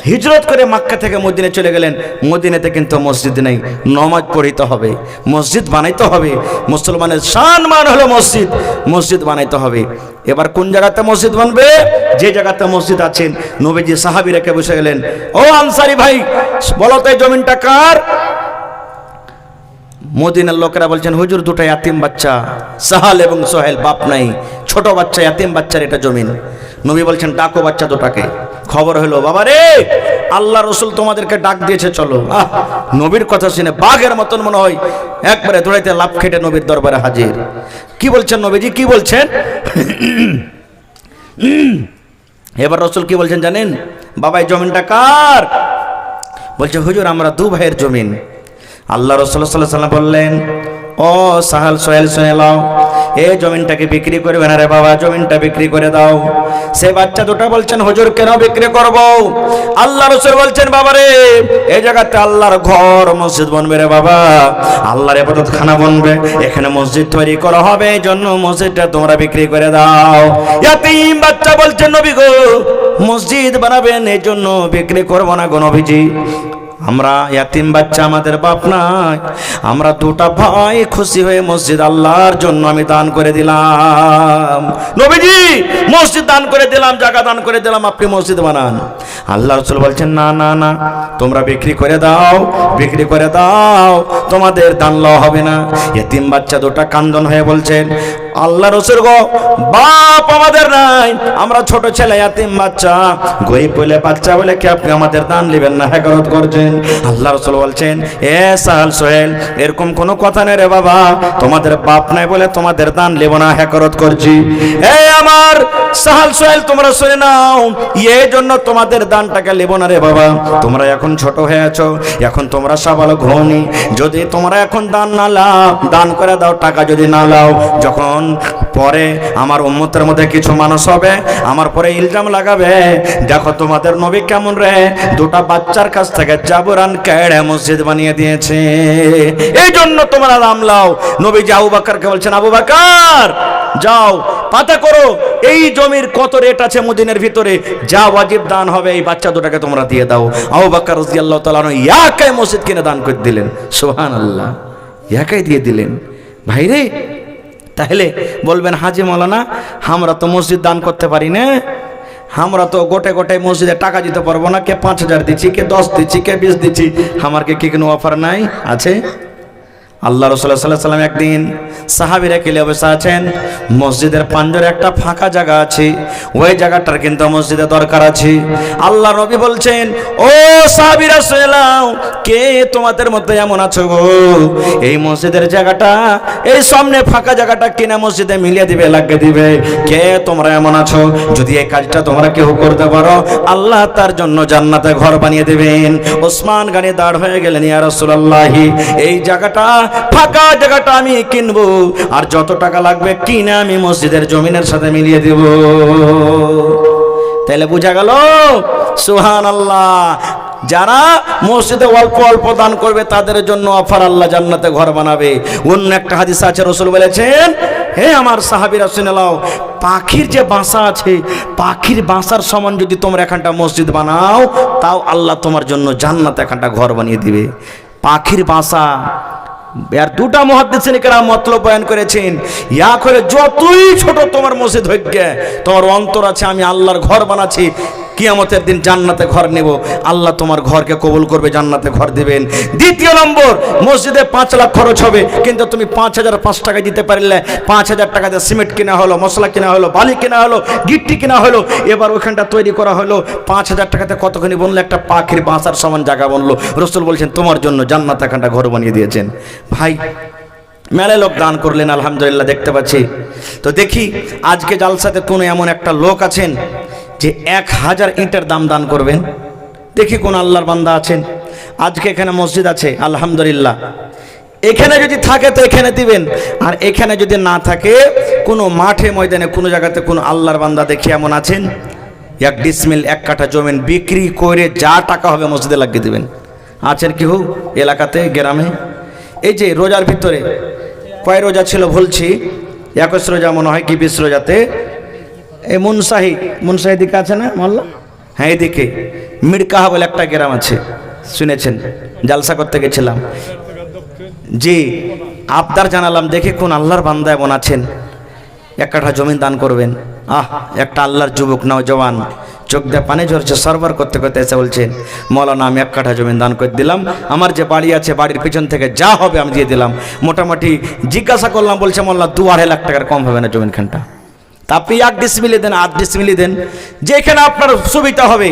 হিজরত করে মক্কা থেকে মদিনে চলে গেলেন, মদিনাতে কিন্তু মসজিদ নেই, নামাজ পড়িতে হবে, মসজিদ বানাইতে হবে, মুসলমানের সম্মান হলো মসজিদ, মসজিদ বানাইতে হবে। এবার কোন জায়গাতে মসজিদ বানবে? যে জায়গাতে মসজিদ আছেন নবীজি সাহাবী রেখে বসে গেলেন, ও আনসারী ভাই বলো তো এই জমিনটা কার? মদিনার লোকেরা বলছেন হুজুর দুটো ইয়াতিম বাচ্চা, সাহাল এবং সোহেল, বাপ নাই, ছোট বাচ্চা, ইয়াতিম বাচ্চার এটা জমিন। নবী বলছেন ডাকো বাচ্চা দুটাকে। খবর হলো বাবা রে, আল্লাহ রসুল তোমাদেরকে ডাক দিয়েছে, চলো। নবীর কথা শুনে বাঘের মতন মনে হয় একবারে দৌড়াইতে লাফ খেটে নবীর দরবারে হাজির। কি বলছেন নবীজি, কি বলছেন? এবার রসুল কি বলছেন জানেন? বাবা এই জমিনটা কার? বলছে হুজুর আমরা দু ভাইয়ের জমিন। আল্লাহ রাসূল সাল্লাল্লাহু আলাইহি ওয়াসাল্লাম বললেন, ও সাহাল সোহেল শুনে নাও, এই জমিনটাকে বিক্রি করবে না রে বাবা, জমিনটা বিক্রি করে দাও। সে বাচ্চা দুটো বলছেন হুজুর কেন বিক্রি করব? আল্লাহ রাসূল বলছেন বাবা রে, এই জায়গাতে আল্লাহর ঘর মসজিদ বনবে রে বাবা, আল্লাহর ইবাদত খানা বনবে, এখানে মসজিদ তৈরি করা হবে, এই জন্য মসজিদটা তোমরা বিক্রি করে দাও। ইয়াতিম বাচ্চা বলছেন নবী গো মসজিদ বানাবেন, এই জন্য বিক্রি করব না গো নবীজি। আমরা ইয়াতিম বাচ্চা, আমাদের বাপ নাই, আমরা দুটা ভাই খুশি হয়ে মসজিদ আল্লাহর জন্য আমি দান করে দিলাম। নবীজি মসজিদ দান করে দিলাম, জায়গা দান করে দিলাম, আপনি মসজিদ বানান। আল্লাহ রাসূল বলছেন না না না, তোমরা বিক্রি করে দাও, বিক্রি করে দাও, তোমাদের দান লওয়া হবে না। ইয়াতিম বাচ্চা দুটা কান্দন হয়ে বলছেন আল্লাহ রাসূল গো বাপ আমাদের নাই, আমরা ছোট ছেলে ইয়াতিম বাচ্চা, গরিব বলে বাচ্চা বলে কি আপনি আমাদের দান নেবেন না, হেকারত করছেন? আল্লাহ রাসূল বলছেন এ সাহাল সোহেল এরকম কোনো কথা নেই রে বাবা, তোমাদের বাপ নাই বলে তোমাদের দান নেব না, হেকারত করছি। এই আমার সাহাল সোহেল তোমরা শুনে নাও, এই জন্য তোমাদের দানটাকে নেব না রে বাবা, তোমরা এখন ছোট হয়ে আছো, এখন তোমরা সবাল ঘনি, যদি তোমরা এখন দান না লাও, দান করে দাও, টাকা যদি না লাও, যখন পরে আমার উম্মতের মধ্যে কিছু মানুষ হবে, আমার পরে ইলজাম লাগাবে দেখো তোমাদের নবী কেমন রে, দুটা বাচ্চার কাছ থেকে জাবরান কেড়ে মসজিদ বানিয়ে দিয়েছে, এই জন্য তোমরা দাম লাও। নবীজি আবু বকরকে বলছেন আবু বকর যাও পাতা করো, এই জমির কত রেট আছে মদিনার ভিতরে, যা ওয়াজিব দান হবে এই বাচ্চা দুটাকে তোমরা দিয়ে দাও। আবু বকর রাদিয়াল্লাহু তাআলা একাই মসজিদ কিনে দান করে দিলেন। সুবহানাল্লাহ, একাই দিয়ে দিলেন। ভাইরে তাহলে বলবেন হাজি মাওলানা আমরা তো মসজিদ দান করতে পারি না, আমরা তো গোটে গোটে মসজিদে টাকা দিতে পারবো না, কে 5000 দিচ্ছি, কে 10 দিচ্ছি, কে 20 দিচ্ছি, আমার কি কোনো অফার নাই? আছে। আল্লাহ রাসূল সাল্লাল্লাহু আলাইহি ওয়াসাল্লাম একদিন সাহাবীরা কেলে বসে আছেন, মসজিদের পাঞ্জরে একটা ফাঁকা জায়গা আছে, ওই জায়গাটার কিন্তু মসজিদে দরকার আছে। আল্লাহ নবী বলছেন ও সাহাবীরা শুনে নাও, কে তোমাদের মধ্যে এমন আছো গো এই মসজিদের জায়গাটা, এই সামনে ফাঁকা জায়গাটা কিনা মসজিদে মিলিয়ে দিবে, লাগিয়ে দিবে, কে তোমরা এমন আছো যদি এই কাজটা তোমরা কেউ করতে পারো আল্লাহ তার জন্য জান্নাতে ঘর বানিয়ে দিবেন। ওসমান গানি দাঁড় হয়ে গেলেন, ইয়া রাসূলুল্লাহ এই জায়গাটা ফাঁকা জায়গাটা আমি কিনবো, আর যত টাকা লাগবে কিনে আমি মসজিদের জমিনের সাথে মিলিয়ে দেব। তাহলে বোঝা গেল সুবহানাল্লাহ, যারা মসজিদে অল্প অল্প দান করবে তাদের জন্য অফার, আল্লাহ জান্নাতে ঘর বানাবে। অন্য একটা হাদিস আছে রাসূল বলেছেন হে আমার সাহাবীরা শুনে নাও, পাখির যে বাসা আছে, পাখির বাসার সমান যদি তোমরা এখানটা মসজিদ বানাও তাও আল্লাহ তোমার জন্য জান্নাতে এখানটা ঘর বানিয়ে দিবে। পাখির বাসা আর দুটা মুহাদ্দিসিন কেরাম মতলব বয়ান করেছেন, ইয়া করে যতই ছোট তোমার মসজিদ হয়ে গে, তোমার অন্তর আছে আমি আল্লাহর ঘর বানাচ্ছি, কিয়ামতের দিন জান্নাতে ঘর নেব, আল্লাহ তোমার ঘরকে কবুল করবে, জান্নাতে ঘর দিবেন। দ্বিতীয় নম্বর, মসজিদে 5 লাখ খরচ হবে, কিন্তু তুমি 5,005 টাকা দিতে পারলে 5,000 টাকাতে সিমেন্ট কেনা হলো, মশলা কেনা হলো, বালি কেনা হলো, গিট্টি কেনা হলো, এবার ওখানটা তৈরি করা হলো, 5,000 টাকাতে কতখানি বনলো? একটা পাখির বাসার সমান জায়গা বনলো। রাসূল বলছেন তোমার জন্য জান্নাতে এখানটা ঘর বানিয়ে দিয়েছেন। ভাই মেলায় লোক দান করলেন, আলহামদুলিল্লাহ দেখতে পাচ্ছি। তো দেখি আজকে জালসাতে কোন এমন একটা লোক আছেন যে 1000 ইটের দান করবেন? দেখি কোন আল্লাহর বান্দা আছেন। আজকে এখানে মসজিদ আছে আলহামদুলিল্লাহ, এখানে যদি থাকে তো এখানে দিবেন, আর এখানে যদি না থাকে কোনো মাঠে ময়দানে কোনো জায়গাতে কোনো আল্লাহর বান্দা দেখি এমন আছেন 1 ডিসমিল 1 কাঠা জমিন বিক্রি করে যা টাকা হবে মসজিদে লাগিয়ে দিবেন? আছেন কেউ এলাকাতে, গ্রামে? এই যে রোজার ভিতরে কয় রোজা ছিল বলছি, 21 রোজা মনে হয় কি 20 রোজাতে এই মুনসাহি দিকে আছে না মহল্লা? হ্যাঁ, এদিকে মিরকাহা বলে একটা গ্রাম আছে, শুনেছেন? জালসা করতে গেছিলাম, জি আবদার জানালাম, দেখে কোন আল্লাহর বান্দা এমন আছেন 1 কাঠা জমিন দান করবেন। একটা আল্লাহর যুবক নওজওয়ান চোখ দিয়ে পানি ঝরছে, সরবর করতে করতে এসে বলছেন, মৌলানা আমি 1 কাঠা জমিন দান করে দিলাম, আমার যে বাড়ি আছে বাড়ির পিছন থেকে যা হবে আমি দিয়ে দিলাম। মোটামুটি জিজ্ঞাসা করলাম, বলছে মোল্লা 2-2.5 লাখ টাকার কম হবে না জমিনখানটা, তা আপনি 1 ডিসমিলি দেন, 8 ডিসমিলি দেন, যেখানে আপনার সুবিধা হবে,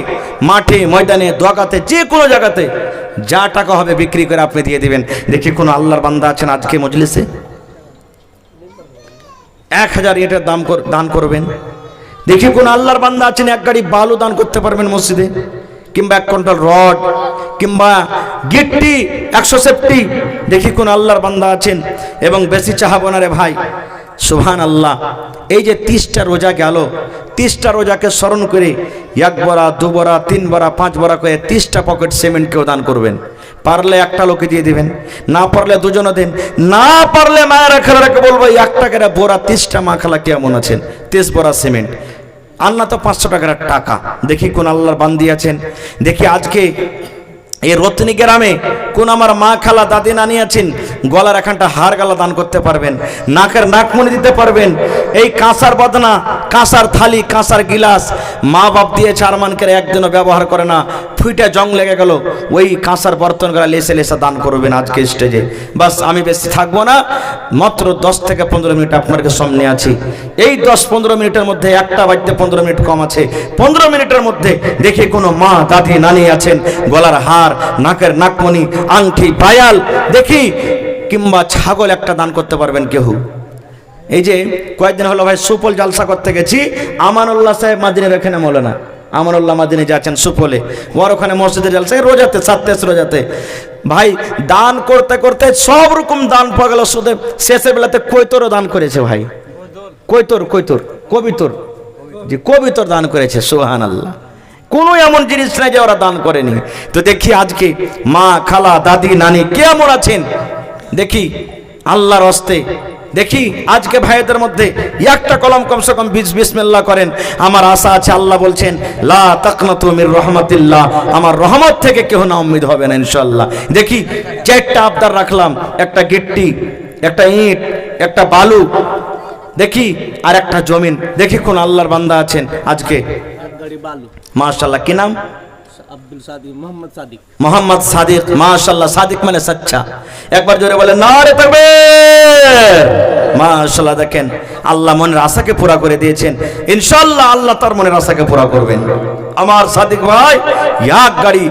মাঠে ময়দানে দোয়াকাতে যে কোনো জায়গাতে যা টাকা হবে বিক্রি করে আপনি দিয়ে দিবেন। দেখি কোনো আল্লাহর বান্দা আছেন আজকে মজলিসে 1000 ইটের দান করবেন? দেখি কোন আল্লাহর বান্দা আছেন 1 গাড়ি বালু দান করতে পারবেন মসজিদে, কিংবা 1 কুইন্টাল রড, কিংবা গিট্টি 100 সেফটি? দেখি কোন আল্লাহর বান্দা আছেন। এবং বেশি চাহাবো না রে ভাই, সুবহানাল্লাহ। এই যে 30টা রোজা গেল, 30টা রোজাকে স্মরণ করে 1 বড়া 2 বড়া 3 বড়া 5 বড়া করে 30টা পকেট সিমেন্ট কেউ দান করবেন। পারলে একটা লোকে দিয়ে দিবেন, না পারলে দুজনে দেন, না পারলে মায়েরা খেলাকে বলবো 1 টাকার বড়া 30টা মা খালা কেমন আছেন 30 বড়া সিমেন্ট, আর না তো 500 টাকার টাকা। দেখি কোন আল্লাহর বান্দি আছেন। দেখি আজকে এই রত্নী গ্রামে কোন আমার মা খালা দাদি নানি আছেন, গলার এখানটা হার গালা দান করতে পারবেন, নাকের নাকমণি দিতে পারবেন। এই কাঁসার বদনা, কাঁসার থালি, কাঁসার গিলাস মা বাপ দিয়ে চারমানকে একদিনও ব্যবহার করে না, ফুইটা জং লেগে গেল, ওই কাঁসার বর্তনগুলা লেসে লেসে দান করবেন আজকে স্টেজে। বাস আমি বেশি থাকবো না, মাত্র 10 থেকে 15 মিনিট আপনাদের সামনে আছি। এই 10-15 মিনিটের মধ্যে 1টা বাজতে 15 মিনিট কম আছে, 15 মিনিটের মধ্যে দেখি কোনো মা দাদি নানি আছেন, গলার হার, নাকের নাকমণি, আংটি, পায়াল দেখি, কিংবা ছাগল একটা দান করতে পারবেন কেউ? এই যে কয়েকদিন হলো ভাই সুপল জালসা করতে গেছি, আমানুল্লাহ সাহেব মাদিনের এখানে মৌলানা আমানুল্লাহ মাদিনী যাচ্ছেন সুপলে, ওর ওখানে মসজিদে জালসা রোজাতে 27 রোজাতে ভাই দান করতে করতে সব রকম দান পাওয়া গেল, শুধু শেষের বেলাতে কৈতরও দান করেছে ভাই, কবিতর যে কবিতর দান করেছে, সুবহানাল্লাহ। কোনো এমন জিনিস নাই যে ওরা দান করেনি। তো দেখি আজকে মা খালা দাদি নানি কেমন আছেন, দেখি আল্লাহর হস্তে। দেখি আজকে ভাইদের মধ্যে 1টা কলম কমসে কম বিসমিল্লাহ করেন। আমার আশা আছে, আল্লাহ বলছেন লা তাকনাতু মির রাহমাতিল্লাহ, আমার রহমত থেকে কেউ না উম্মিদ হবে না ইনশাআল্লাহ। দেখি 4টা আবদার রাখলাম, একটা গিট্টি, একটা ইট, একটা বালু, দেখি আর একটা জমিন। দেখি কোন আল্লাহর বান্দা আছেন আজকে? মাশাআল্লাহ, কি নাম? মোহাম্মদ সাদিক। মাশাআল্লাহ, সাদিক মানে সচ্চা। একবার জোরে বলেন নারে তাকবীর। মাশাআল্লাহ, দেখেন আল্লাহ মনের আশাকে পুরা করে দিয়েছেন, ইনশাআল্লাহ আল্লাহ তার মনের আশাকে পুরা করবেন। আমার সাদিক ভাই 1 গাড়ি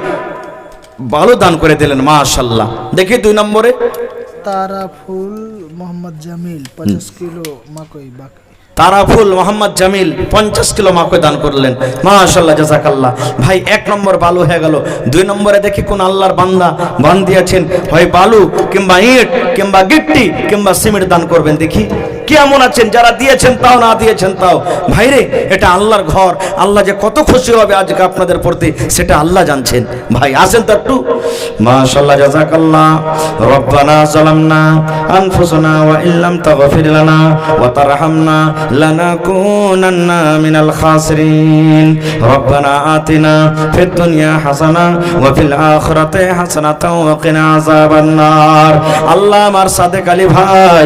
বালু দান করে দিলেন, মাশাআল্লাহ। দেখি 2 নম্বরে তারাফুল মোহাম্মদ জামিল 50 কিলো মাকই বাকি। তারাফুল মোহাম্মদ জামিল 50 কিলো মাকই দান করলেন, মাশাআল্লাহ, জাযাকাল্লাহ। ভাই 1 নম্বর বালু হয়ে গেল। 2 নম্বরে দেখি কোন আল্লাহর বান্দা বান্দি আছেন, হয় বালু কিংবা ইট কিংবা গিট্টি কিংবা সিমেন্ট দান করবেন। দেখি কেমন আছেন, যারা দিয়েছেন তাও না দিয়েছেন তাও। ভাইরে এটা আল্লাহর ঘর, আল্লাহ যে কত খুশি হবে আজকে আপনাদের প্রতি সেটা আল্লাহ জানছেন। ভাই আসেন তো একটু, মাশাআল্লাহ, জাযাকাল্লাহ। রব্বানা যালামনা আনফুসানা ওয়া ইল্লাম তাগফির লানা ওয়া তারহামনা লানাকুনান্না মিনাল খাসিরিন। রব্বানা আতিনা ফিদ দুনিয়া হাসানা ওয়া ফিল আখিরাতি হাসানাতাও ওয়া কিনা আযাবান নার। আল্লাহ আমার সাদেক আলী ভাই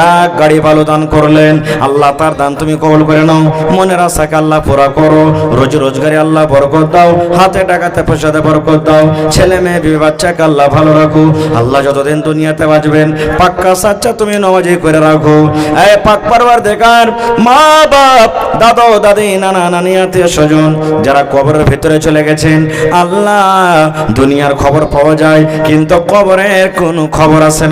1 গাড়ি বালু দান করলেন, আল্লাহ তার দান তুমি কবুল করে নাও। মনের আশাকে আল্লাহ পুরা করো, রোজি রোজগারে আল্লাহ বরকত দাও, হাতে টাকাতে পয়সাতে বরকত দাও, ছেলে মেয়ে বিবি বাচ্চাকে আল্লাহ ভালো রাখো। আল্লাহ যতদিন দুনিয়াতে বাঁচবেন পাক্কা সাচ্চা তুমি নামাজি করে রাখো। এই পাক পরওয়ারদিগার, মা বাপ, দাদা দাদি, নানা নানি, আত্মীয় স্বজন যারা কবরের ভিতরে চলে গেছেন, আল্লাহ দুনিয়ার খবর পাওয়া যায় কিন্তু কবরের কোনো খবর আসে না।